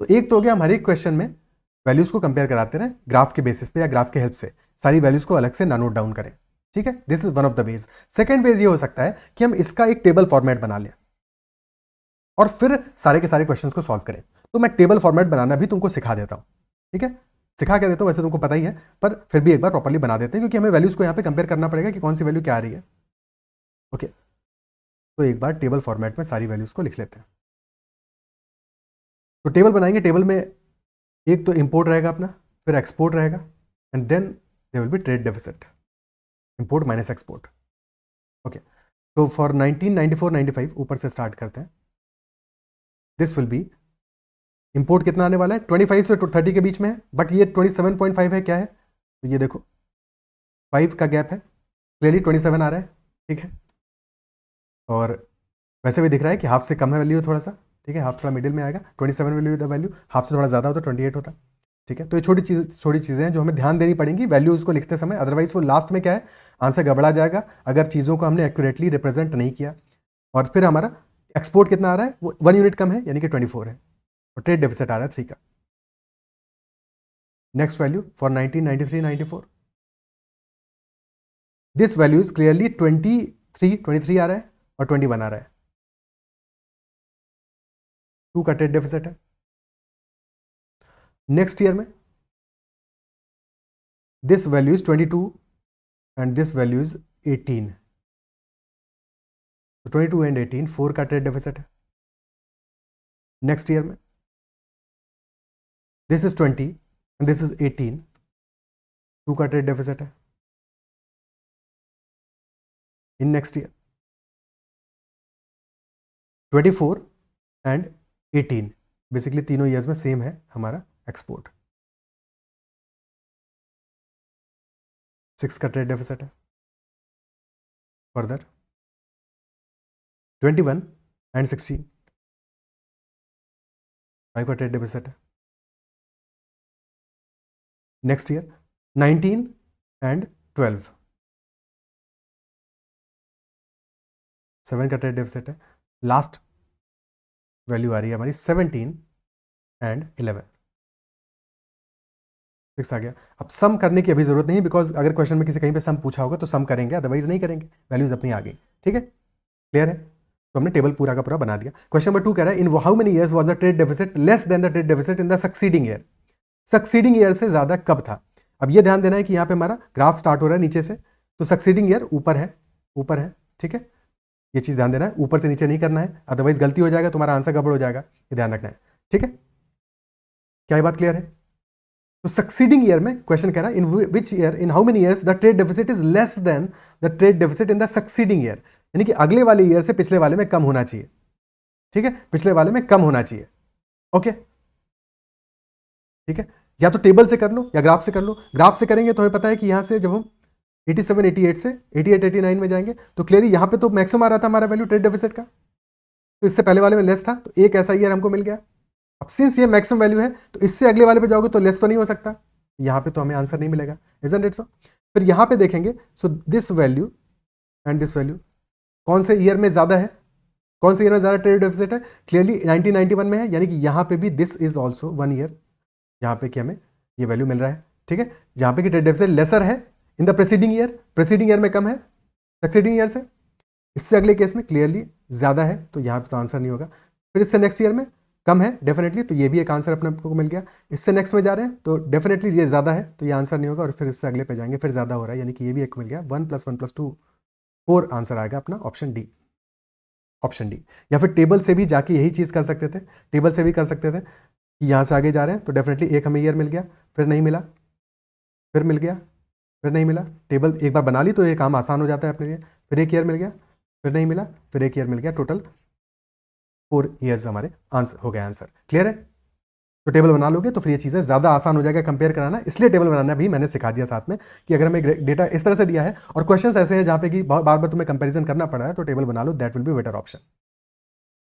तो एक तो हो गया हम हर एक क्वेश्चन में वैल्यूज को कंपेयर कराते रहे ग्राफ के बेसिस पे या ग्राफ के हेल्प से, सारी वैल्यूज को अलग से ना नोट डाउन करें। ठीक है, this is one of the ways. Second ways ये हो सकता है कि हम इसका एक टेबल फॉर्मेट बना लें और फिर सारे के सारे क्वेश्चंस को सॉल्व करें। तो मैं टेबल फॉर्मेट बनाना भी तुमको सिखा देता हूं। ठीक है, सिखा के देता हूं, वैसे तुमको पता ही है, पर फिर भी एक बार प्रॉपर्ली बना देते हैं, क्योंकि हमें वैल्यूज को यहां पे कंपेयर करना पड़ेगा कि कौन सी वैल्यू क्या आ रही है। ओके, तो एक बार टेबल फॉर्मेट में सारी वैल्यूज को लिख लेते हैं। तो टेबल बनाएंगे, टेबल में एक तो इंपोर्ट रहेगा अपना, फिर एक्सपोर्ट रहेगा, and then they will be trade deficit, import minus export. Okay, तो फॉर 1994-95 ऊपर से स्टार्ट करते हैं। दिस विल बी इंपोर्ट कितना आने वाला है, 25 से 30 के बीच में है, बट ये 27.5 है, क्या है? तो ये देखो 5 का गैप है, क्लियरली 27 आ रहा है। ठीक है, और वैसे भी दिख रहा है कि हाफ से कम है वैल्यू थोड़ा सा। ठीक है, हाफ थोड़ा मिडिल में आएगा, 27 वैल्यू द वैल्यू, हाफ से थोड़ा ज़्यादा होता 28 होता। ठीक है, तो ये छोटी चीज़ें हैं जो हमें ध्यान देनी पड़ेंगी वैल्यूज़ को लिखते समय, अदरवाइज वो लास्ट में क्या है, आंसर गड़बड़ा जाएगा अगर चीज़ों को हमने एक्यूरेटली रिप्रेजेंट नहीं किया। और फिर हमारा एक्सपोर्ट कितना आ रहा है, वो 1 यूनिट कम है, यानी कि 24 है, और ट्रेड डेफिसिट आ रहा है 3 का। Next value for 1993-94, this value is clearly 23 आ रहा है और 21 आ रहा है, 2 का ट्रेड डेफिसिट है। नेक्स्ट ईयर में this value is 22 and this value is 18, तो 22 एंड 18, 4 का ट्रेड डेफिसिट है। नेक्स्ट ईयर में this is 20 and this is 18, 2 का ट्रेड डेफिसिट है। In next year 24 and 18, basically तीनों ईयर्स में सेम है हमारा एक्सपोर्ट, 6 का ट्रेड डेफिसिट है। फर्दर 21 एंड 16, 5 का ट्रेड डेफिसिट है। नेक्स्ट ईयर 19 एंड 12, 7 का ट्रेड डेफिसिट है। लास्ट वैल्यू आ रही है हमारी 17 एंड 11, 6 आ गया। अब सम करने की अभी जरूरत नहीं, बिकॉज अगर क्वेश्चन में किसी कहीं पे सम पूछा होगा तो सम करेंगे, अदरवाइज नहीं करेंगे, वैल्यूज अपनी आ गई। ठीक है, क्लियर है? तो हमने टेबल पूरा का पूरा बना दिया। क्वेश्चन नंबर 2 कह रहा है इन how many years was the trade deficit less than the trade deficit in the succeeding year. Succeeding year से ज्यादा कब था? अब ये ध्यान देना है कि यहाँ पे हमारा ग्राफ स्टार्ट हो रहा है नीचे से, तो सक्सीडिंग ईयर ऊपर है, ऊपर है। ठीक है, ये चीज ध्यान देना है, ईयर से नीचे नहीं करना है, अदरवाइज गलती हो जाएगा, तुम्हारा आंसर गड़बड़ हो जाएगा, ये ध्यान रखना है। ठीक है, क्या ये बात क्लियर है? तो सक्सीडिंग ईयर में क्वेश्चन कह रहा है in which year, in how many years the trade deficit is less than the trade deficit in the succeeding year, यानी कि अगले वाले ईयर से पिछले वाले में कम होना चाहिए। ठीक है, पिछले वाले में कम होना चाहिए। ओके, ठीक है, या तो टेबल से कर लो या ग्राफ से कर लो। ग्राफ से करेंगे तो हमें पता है कि यहां से जब हम 87 88 से 88 89 में जाएंगे तो क्लियरली यहां पे तो मैक्सिमम आ रहा था हमारा वैल्यू ट्रेड डेफिसिट का, तो इससे पहले वाले में लेस था, तो एक ऐसा ईयर हमको मिल गया। अब सिंस ये मैक्सिमम वैल्यू है तो इससे अगले वाले पे जाओगे तो लेस तो नहीं हो सकता, यहां पे तो हमें आंसर नहीं मिलेगा, इजंट इट सो? फिर यहां पे देखेंगे, so this value and this value कौन से ईयर में ज्यादा है, कौन से ईयर में ज्यादा ट्रेड डेफिसिट है? क्लियरली 1991 में है, यानी कि यहां पे भी दिस इज ऑल्सो 1 ईयर जहां पे कि हमें ये वैल्यू मिल रहा है। ठीक है, जहां पे कि ट्रेड डेफिसिट लेसर है इन द प्रेसीडिंग ईयर में कम है सक्सीडिंग ईयर से, इससे अगले केस में क्लियरली ज्यादा है, तो यहां पे तो आंसर नहीं होगा। फिर इससे नेक्स्ट ईयर में कम है डेफिनेटली, तो ये भी एक आंसर अपने को मिल गया। इससे नेक्स्ट में जा रहे हैं तो डेफिनेटली ये ज्यादा है, तो ये आंसर नहीं होगा, और फिर इससे अगले पे जाएंगे फिर ज्यादा हो रहा है, यानी कि ये भी एक मिल गया। 1 + 1 + 2 4 आंसर आएगा अपना ऑप्शन डी, ऑप्शन डी। या फिर टेबल से भी जाके यही चीज कर सकते थे, टेबल से भी कर सकते थे कि यहां से आगे जा रहे हैं तो डेफिनेटली एक हमें ईयर मिल गया, फिर नहीं मिला, फिर मिल गया, फिर नहीं मिला। टेबल एक बार बना ली तो ये काम आसान हो जाता है अपने लिए। फिर एक ईयर मिल गया, फिर नहीं मिला, फिर एक ईयर मिल गया, टोटल 4 ईयर्स हमारे आंसर हो गया। आंसर क्लियर है? तो टेबल बना लोगे तो फिर ये चीज़ें ज़्यादा आसान हो जाएगा कंपेयर कराना, इसलिए टेबल बनाना भी मैंने सिखा दिया साथ में कि अगर हमें डेटा इस तरह से दिया है और क्वेश्चंस ऐसे हैं जहाँ पे कि बार बार तुम्हें कंपैरिजन करना पड़ा है, तो टेबल बना लो, that will be better option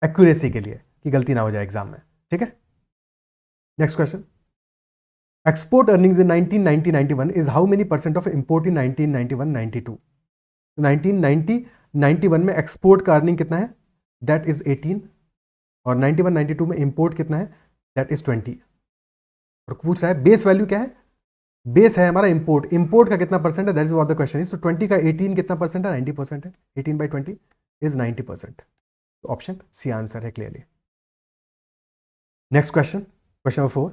accuracy के लिए, कि गलती ना हो जाए एग्जाम में। ठीक है, next question, export earnings in 1990-91 is how many % of import in 1991-92? 1990-91 में एक्सपोर्ट का अर्निंग कितना है? दैट इज 18, और 91-92 में इंपोर्ट कितना है? That is 20। और पूछ रहा है बेस वैल्यू क्या है? बेस है हमारा इंपोर्ट, इंपोर्ट का कितना % है, that is what the question is. तो 20 का 18 कितना % है? 90% है, 18/20 इज 90%। तो ऑप्शन सी आंसर है clearly. Next question, question number 4,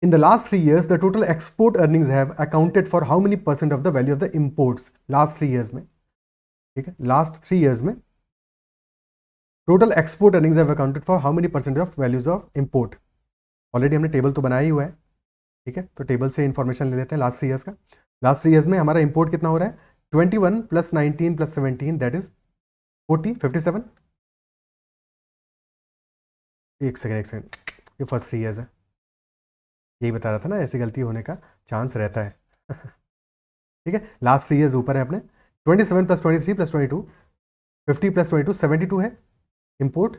in the last 3 years the total export earnings have accounted for how many % of the value of the imports? last 3 years में, ठीक है, last 3 years में total export earnings have accounted for how many % of values of import? Already हमने table तो बनाया ही हुआ है, ठीक है, तो टेबल से इंफॉर्मेशन ले लेते हैं लास्ट 3 ईयर्स का। लास्ट 3 ईयर्स में हमारा इंपोर्ट कितना हो रहा है? 21 + 19 + 17 दैट इज 40, 57। एक सेकेंड, ये फर्स्ट 3 ईयर्स है, यही बता रहा था ना, ऐसी गलती होने का चांस रहता है। ठीक है, लास्ट 3 ईयर्स ऊपर है अपने, 27 + 23 + 22, 50 + 22 72 है इंपोर्ट,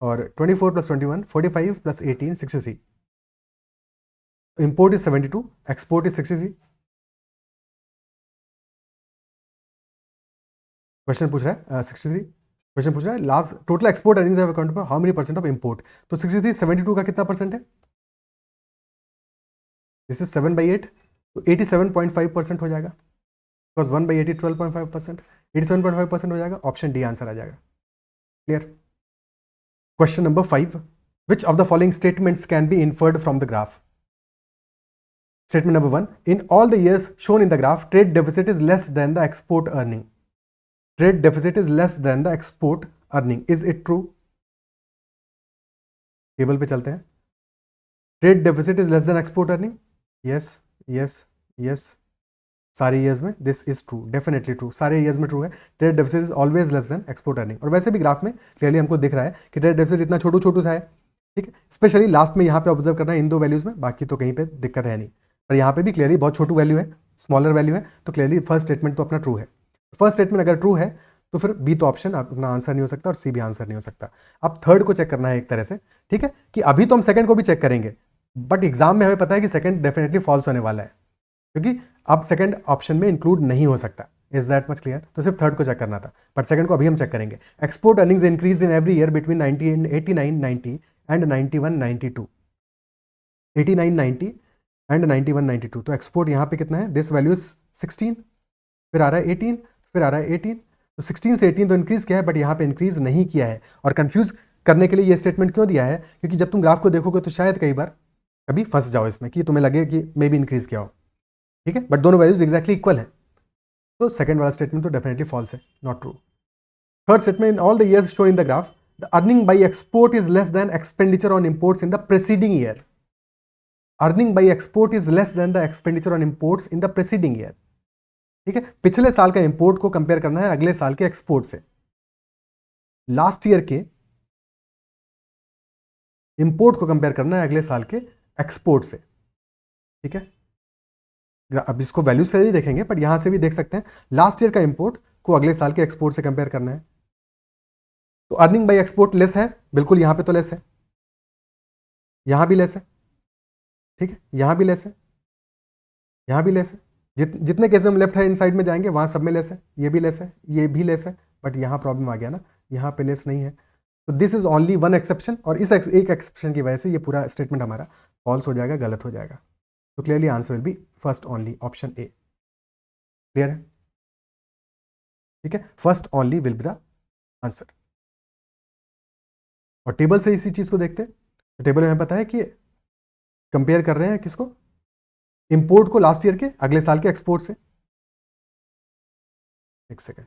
और 24 + 21 45 + 18 63। Import is 72, export is 63। Question पूछ रहा है 63, क्वेश्चन पूछ रहा है last total export earnings have accounted for how many % of import? तो 63 72 का कितना % है? दिस इज 7/8, तो 87.5% हो जाएगा, बिकॉज 1/8 12.5%, 87.5% हो जाएगा, ऑप्शन डी आंसर आ जाएगा। Clear? Question number 5, which of the following statements can be inferred from the graph? Statement number 1, in all the years shown in the graph trade deficit is less than the export earning. Trade deficit is less than the export earning, is it true? Table पे चलते हैं। Trade deficit is less then export earning, yes yes yes, सारे years में this is true, definitely true, सारे years में true है। Trade deficit is always less than export earning, और वैसे भी ग्राफ में क्लियरली हमको दिख रहा है कि ट्रेड डेफिसिट इतना छोटू सा है, ठीक है, स्पेशली लास्ट में यहाँ पे ऑब्जर्व करना है इन दो वैल्यूज में, बाकी तो कहीं पे दिक्कत है नहीं, पर यहाँ पे भी क्लियरली बहुत छोटू वैल्यू है, स्मॉलर वैल्यू है, तो क्लियरली फर्स्ट स्टेटमेंट तो अपना ट्रू है। फर्स्ट स्टेटमेंट अगर ट्रू है तो फिर बी तो ऑप्शन अपना आंसर नहीं हो सकता और सी भी आंसर नहीं हो सकता। अब थर्ड को चेक करना है एक तरह से, ठीक है, कि अभी तो हम सेकंड को भी चेक करेंगे, बट एग्जाम में हमें पता है कि सेकंड डेफिनेटली फॉल्स होने वाला है, क्योंकि अब सेकंड ऑप्शन में इंक्लूड नहीं हो सकता। Is that much clear? तो सिर्फ थर्ड को चेक करना था, बट सेकंड को अभी हम चेक करेंगे। Export earnings increase in every year between 1989 90 and 91 92। 89 90 and 91 92, तो एक्सपोर्ट यहाँ पे कितना है? दिस वैल्यू इज 16, फिर आ रहा है 18, फिर आ रहा है 18, तो 16 से 18 तो इंक्रीज किया है, बट यहाँ पे इंक्रीज नहीं किया है। और कंफ्यूज करने के लिए ये स्टेटमेंट क्यों दिया है? क्योंकि जब तुम ग्राफ को देखोगे तो शायद कई बार कभी फंस जाओ इसमें कि तुम्हें लगे कि मे बी इंक्रीज किया हो, ठीक है, बट दोनों वैल्यूज एक्जैक्टली इक्वल है। तो सेकंड वाला स्टेटमेंट तो डेफिनेटली फॉल्स है, not true. Third statement, in all the years shown in the graph the earning by export is less than expenditure on imports in the preceding year. Earning by export is less than the expenditure on imports in the preceding year, ठीक है। पिछले साल का import को compare करना है अगले साल के एक्सपोर्ट से, लास्ट ईयर के इंपोर्ट को कंपेयर करना है अगले साल के एक्सपोर्ट से, ठीक है। अब इसको वैल्यू से ही देखेंगे, बट यहां से भी देख सकते हैं लास्ट ईयर का इंपोर्ट को अगले साल के एक्सपोर्ट से कंपेयर करना है। तो अर्निंग बाई एक्सपोर्ट लेस है, बिल्कुल यहां पे तो लेस है, यहां भी लेस है, ठीक है, यहां भी लेस है, यहां भी लेस है। जितने केस हम लेफ्ट हैंड साइड में जाएंगे वहां सब में लेस है, ये भी लेस है, ये भी लेस है, बट यहां प्रॉब्लम आ गया ना, यहां पे लेस नहीं है। तो this is only one exception, और इस एक एक्सेप्शन की वजह से ये पूरा स्टेटमेंट हमारा फॉल्स हो जाएगा, गलत हो जाएगा। तो clearly answer will be first only, option A. Clear है? ठीक है, first only will be the answer. और टेबल से इसी चीज को देखते हैं, तो टेबल में हमें पता है कि कंपेयर कर रहे हैं किसको? इंपोर्ट को लास्ट ईयर के अगले साल के एक्सपोर्ट से। एक सेकेंड,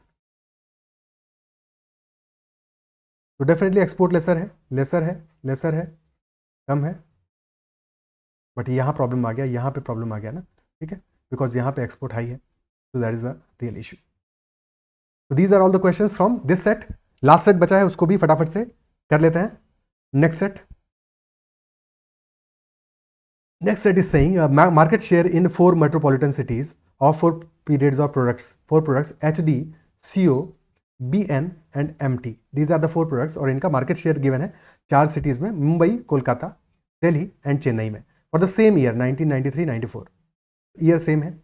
तो डेफिनेटली एक्सपोर्ट लेसर है, लेसर है, लेसर है, कम है, बट यहां प्रॉब्लम आ गया, यहां पे प्रॉब्लम आ गया ना, ठीक है, बिकॉज यहां पे एक्सपोर्ट हाई है, तो that is the real issue. तो these are all the questions from this set. Last set बचा है, उसको भी फटाफट से कर लेते हैं। Next set, next set is saying market share in 4 metropolitan cities of 4 periods of products, 4 products HD, CO, BN and MT. These are the 4 products और इनका मार्केट शेयर गिवन है 4 सिटीज में, मुंबई, कोलकाता, दिल्ली एंड चेन्नई में, for the same year 1993-94। Year same है,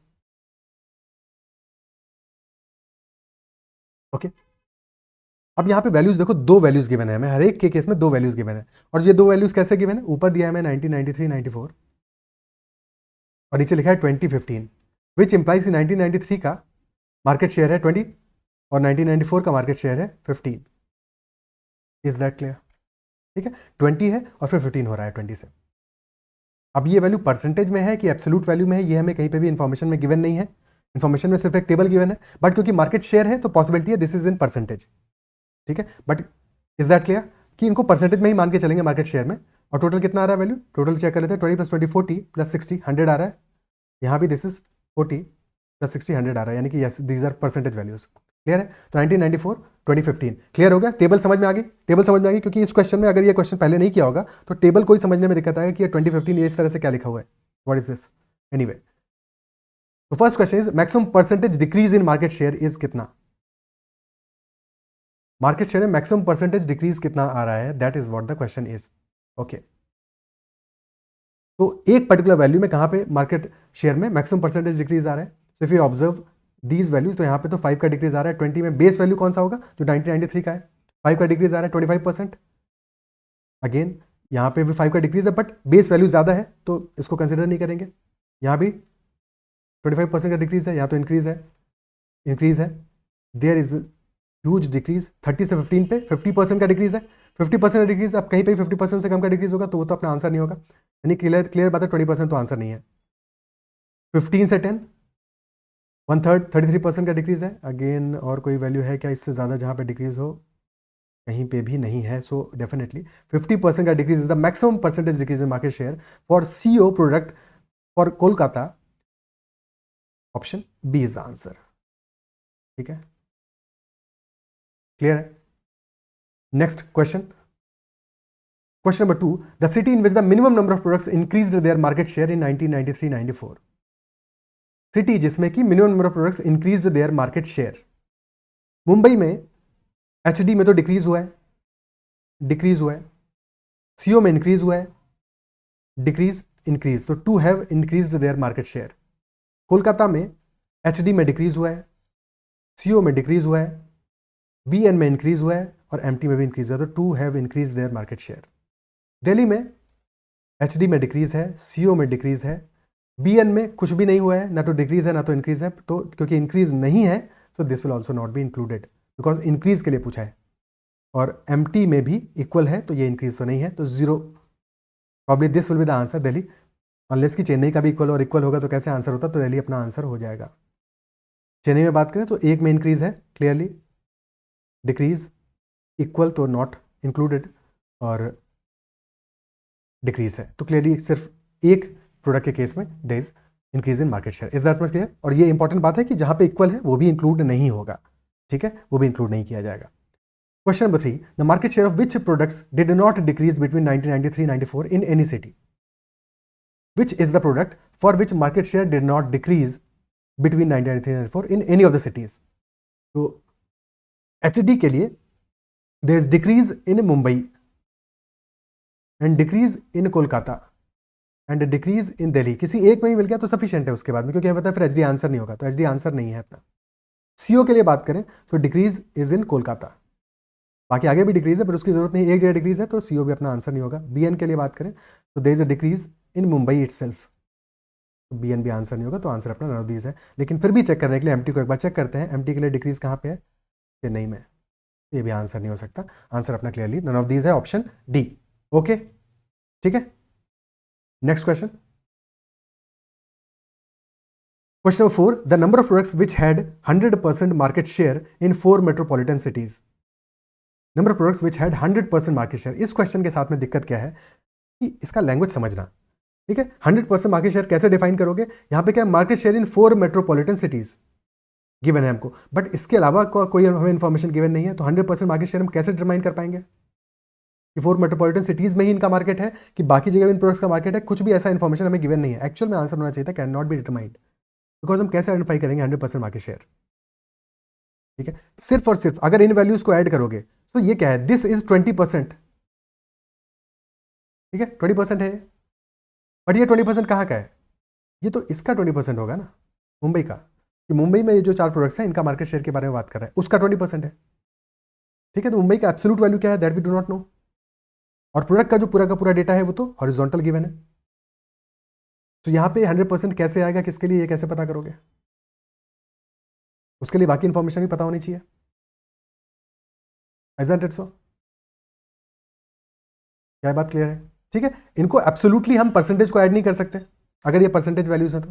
okay. अब यहाँ पे values देखो, 2 वैल्यूज गिवन है हमें, हर एक के केस में 2 वैल्यूज गिवन है, और ये 2 वैल्यूज कैसे गिवन है? ऊपर दिया है हमें 1993-94 और नीचे लिखा है 2015, विच इंप्लाइज 1993 का मार्केट शेयर है 20 और 1994 का मार्केट शेयर है 15। Is that clear? ठीक है, 20 है और फिर 15 हो रहा है 20 से। अब ये वैल्यू परसेंटेज में है कि एब्सोल्यूट वैल्यू में है, ये हमें कहीं पे भी इंफॉर्मेशन में गिवन नहीं है, इंफॉर्मेशन में सिर्फ एक टेबल गिवन है, बट क्योंकि मार्केट शेयर है तो पॉसिबिलिटी है दिस इज इन परसेंटेज, ठीक है। बट इज दैट क्लियर कि इनको परसेंटेज में ही मान के चलेंगे मार्केट शेयर में। और टोटल कितना आ रहा है वैल्यू? टोटल चेक कर लेते हैं, 20 + 20 40 + 60 100 आ रहा है, यहाँ भी दिस इज 40 + 60 100 आ रहा है, यानी कि yes these are percentage values. Clear है? तो 1994 2015 क्लियर हो गया। टेबल समझ में आ गई, टेबल समझ में आ गई, क्योंकि इस क्वेश्चन में अगर ये क्वेश्चन पहले नहीं किया होगा तो टेबल को ही समझने में दिक्कत आएगा कि ये 2015 ये इस तरह से क्या लिखा हुआ है, व्हाट इज दिस। एनीवे, तो first question is maximum percentage decrease in market share is कितना? मार्केट शेयर में मैक्सिमम परसेंटेज डिक्रीज कितना आ रहा है, that is what the question is, okay. तो एक पर्टिकुलर वैल्यू में कहां पे मार्केट शेयर में मैक्सिमम परसेंटेज डिक्रीज आ रहा है? So if you observe these values, तो यहाँ पे तो 5 का डिक्रीज आ रहा है, 20 में बेस वैल्यू कौन सा होगा जो 1993 का है, 5 का डिक्रीज आ रहा है 25%। अगेन यहाँ पे भी 5 का डिक्रीज है, बट बेस वैल्यू ज़्यादा है तो इसको कंसिडर नहीं करेंगे। यहाँ भी 25% का डिक्रीज है, यहाँ तो इंक्रीज है, देयर इज ह्यूज डिक्रीज। 30 से 15 पे 50% का डिक्रीज है, 50% का डिक्रीज, अब कहीं पे 50% से कम का डिक्रीज होगा तो वो तो अपना आंसर नहीं होगा, यानी क्लियर बात है 20% तो आंसर नहीं है। 15 से 10 1/3 33% का डिक्रीज है। अगेन और कोई वैल्यू है क्या इससे ज़्यादा जहाँ पे डिक्रीज हो? कहीं पे भी नहीं है। सो डेफिनेटली 50% का decrease is the maximum percentage decrease in market share for CO product for Kolkata. Option B is the answer, ठीक है, क्लियर है। Next question, question number 2, the city in which the minimum number of products increased their market share in 1993-94। City जिसमें कि minimum number of products increased their market share, Mumbai में HD में तो decrease हुआ है, सीओ में increase हुआ है, डिक्रीज इंक्रीज, तो to have increased their market share. Kolkata में एचडी में डिक्रीज हुआ है, सीओ में डिक्रीज हुआ है, बीएन में इंक्रीज हुआ है और एमटी में भी इंक्रीज हुआ है, तो to have increase their market share. Delhi में एचडी में डिक्रीज है, सीओ में डिक्रीज है, बीएन में कुछ भी नहीं हुआ है, ना तो डिक्रीज है ना तो इंक्रीज है, तो क्योंकि इंक्रीज नहीं है तो this will also not be included because increase के लिए पूछा है, और एमटी में भी इक्वल है तो ये इंक्रीज तो नहीं है, तो zero. Probably this will be the answer Delhi, unless कि चेन्नई का भी इक्वल और इक्वल होगा तो कैसे आंसर होता, तो दिल्ली अपना आंसर हो जाएगा। चेन्नई में बात करें तो एक में इंक्रीज है क्लियरली, डिक्रीज इक्वल तो नॉट इंक्लूडेड, और डिक्रीज है तो क्लियरली सिर्फ एक प्रोडक्ट के केस में there is increase in market share. Is that much clear? और ये इंपॉर्टेंट बात है कि जहां पे इक्वल है वो भी इंक्लूड नहीं होगा, ठीक है, वो भी इंक्लूड नहीं किया जाएगा। Question number 3, the market share of which products did not decrease between 1993-94 in any city? Which is the product for which market share did not decrease between 1993-94 in any of the cities? तो HD के लिए there is decrease in Mumbai and decrease in Kolkata and decrease in Delhi. किसी एक में ही मिल गया तो sufficient है उसके बाद में, क्योंकि हमें पता है फिर एचडी आंसर नहीं होगा, तो एचडी आंसर नहीं है अपना। सीओ के लिए बात करें तो डिक्रीज इज इन कोलकाता, बाकी आगे भी डिक्रीज है पर उसकी जरूरत नहीं, एक जगह डिक्रीज है तो सीओ भी अपना आंसर नहीं होगा। बीएन के लिए बात करें तो there is a decrease in Mumbai itself, तो बीएन भी आंसर नहीं होगा, तो आंसर अपना नन ऑफ दीज है। लेकिन फिर भी चेक करने के लिए एमटी को एक बार चेक करते हैं, एमटी के लिए डिक्रीज कहाँ पे है, चेन्नई में, ये भी आंसर नहीं हो सकता, आंसर अपना क्लियरली नन ऑफ दीज है, ऑप्शन डी। ओके, ठीक है। Next question, question number 4, the number of products which had 100% market share in 4 metropolitan cities. Number of products which had 100% market share. इस question के साथ में दिक्कत क्या है कि इसका लैंग्वेज समझना, ठीक है। 100% मार्केट शेयर कैसे डिफाइन करोगे, यहां पे क्या मार्केट शेयर इन 4 मेट्रोपॉलिटन सिटीज गिवन है हमको, बट इसके अलावा कोई हमें इन्फॉर्मेशन गिवन नहीं है, तो 100% मार्केट शेयर हम कैसे डिटरमाइन कर पाएंगे कि 4 मेट्रोपॉलिटन सिटीज में ही इनका मार्केट है कि बाकी जगह इन प्रोडक्ट्स का मार्केट है, कुछ भी ऐसा इन्फॉर्मेशन हमें गिवन नहीं है। एक्चुअल में आंसर होना चाहिए था can not be determined, because हम कैसे आइडेंटिफाई करेंगे 100% मार्केट शेयर, ठीक है। सिर्फ और सिर्फ अगर इन वैल्यूज को ऐड करोगे तो ये क्या है, दिस इज 20%, ठीक है, 20% है, बट ये 20% कहाँ का है, ये तो इसका 20% होगा ना, मुंबई का, कि मुंबई में ये जो 4 प्रोडक्ट्स हैं इनका मार्केट शेयर के बारे में बात कर रहा है, उसका 20% है, ठीक है। तो मुंबई का एब्सोल्यूट वैल्यू क्या है that we do not know, और प्रोडक्ट का जो पूरा डेटा है वो तो हॉरिजॉन्टल गिवन है, तो यहाँ पे 100% कैसे आएगा, किसके लिए, ये कैसे पता करोगे, उसके लिए बाकी इंफॉर्मेशन भी पता होनी चाहिए। Isn't it so? क्या बात क्लियर है, ठीक है। इनको एब्सोल्युटली हम परसेंटेज को ऐड नहीं कर सकते अगर ये परसेंटेज वैल्यूज हैं तो,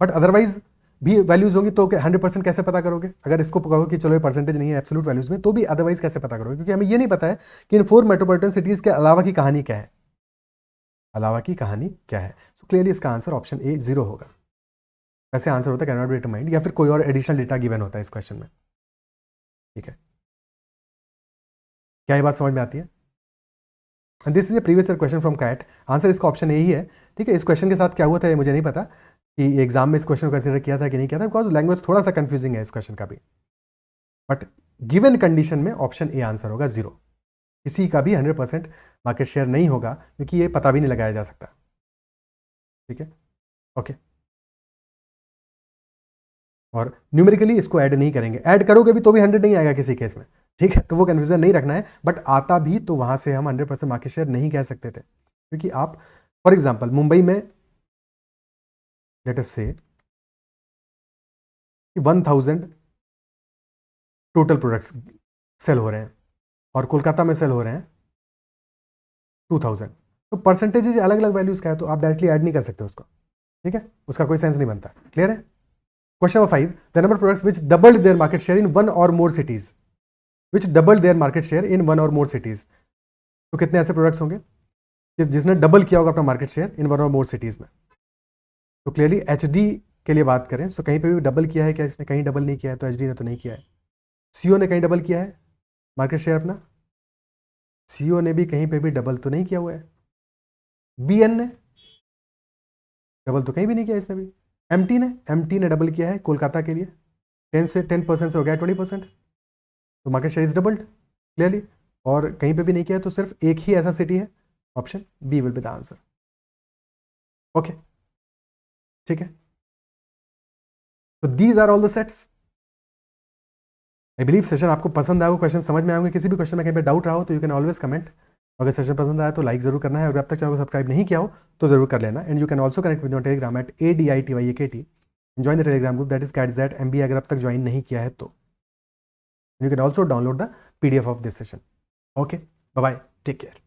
बट अदरवाइज भी वैल्यूज होंगी तो 100% कैसे पता करोगे, अगर इसको कहो कि चलो ये परसेंटेज नहीं है एब्सोल्यूट वैल्यूज में, तो भी अदरवाइज कैसे पता करोगे, क्योंकि हमें ये नहीं पता है कि इन 4 मेट्रोपॉलिटन सिटीज के अलावा की कहानी क्या है, अलावा की कहानी क्या है। सो क्लियरली इसका आंसर ऑप्शन ए 0 होगा। ऐसे आंसर होता है कैन नॉट बी डिटरमाइंड, या फिर कोई और एडिशनल डेटा गिवन होता है इस क्वेश्चन में, ठीक है। क्या ये बात समझ में आती है? And this is a previous year question from CAT, answer इसका ऑप्शन ए ही है, ठीक है। इस क्वेश्चन के साथ क्या हुआ था ये मुझे नहीं पता कि एग्जाम में इस क्वेश्चन को कंसिडर किया था कि नहीं किया था, बिकॉज लैंग्वेज थोड़ा सा कंफ्यूजिंग है इस क्वेश्चन का भी, बट गिवन कंडीशन में ऑप्शन ए आंसर होगा 0, किसी का भी 100% मार्केट शेयर नहीं होगा, क्योंकि ये पता भी नहीं लगाया जा सकता, ठीक है, ओके। और न्यूमेरिकली इसको ऐड नहीं करेंगे, ऐड करोगे भी तो भी 100 नहीं आएगा किसी केस में, ठीक है, तो वो कन्फ्यूजन नहीं रखना है, बट आता भी तो वहां से हम 100% मार्केट शेयर नहीं कह सकते थे, क्योंकि आप फॉर एग्जाम्पल मुंबई में लेट अस से 1000 टोटल प्रोडक्ट्स सेल हो रहे हैं और कोलकाता में सेल हो रहे हैं 2000, तो परसेंटेज अलग अलग वैल्यूज का है, तो आप डायरेक्टली ऐड नहीं कर सकते उसको, ठीक है, उसका कोई सेंस नहीं बनता। क्लियर है? Question number 5, the number products which doubled their market share in 1 or more cities, which doubled their market share in 1 or more cities, तो कितने ऐसे प्रोडक्ट्स होंगे जिसने डबल किया होगा अपना market share in 1 or more cities में? तो क्लियरली एचडी के लिए बात करें तो कहीं पे भी डबल किया है क्या इसने, कहीं डबल नहीं किया है, तो एचडी ने तो नहीं किया है। सीओ ने कहीं डबल किया है मार्केट शेयर अपना, सीओ ने भी कहीं पे भी डबल तो नहीं किया हुआ है। बीएन ने डबल तो कहीं भी नहीं किया इसने भी। एमटी ने डबल किया है कोलकाता के लिए, 10% से हो गया 20%। तो market share is doubled clearly, और कहीं पे भी नहीं किया तो सिर्फ एक ही ऐसा सिटी है, option B will be the answer. Okay, ठीक है, तो these are all the sets. I believe session आपको पसंद आया, क्वेश्चन समझ में आएंगे। किसी भी क्वेश्चन में कहीं पे डाउट रहा हो तो यू कैन ऑलवेज कमेंट। अगर सेशन पसंद आया तो लाइक जरूर करना है, अगर अब तक चैनल को सब्सक्राइब नहीं किया हो तो जरूर कर लेना। And you can also connect with your Telegram at ADITYAKT, join the Telegram group that is CATZMB, अगर अब तक ज्वाइन नहीं किया है तो। You can also download the PDF of this session. Okay, bye bye, take care.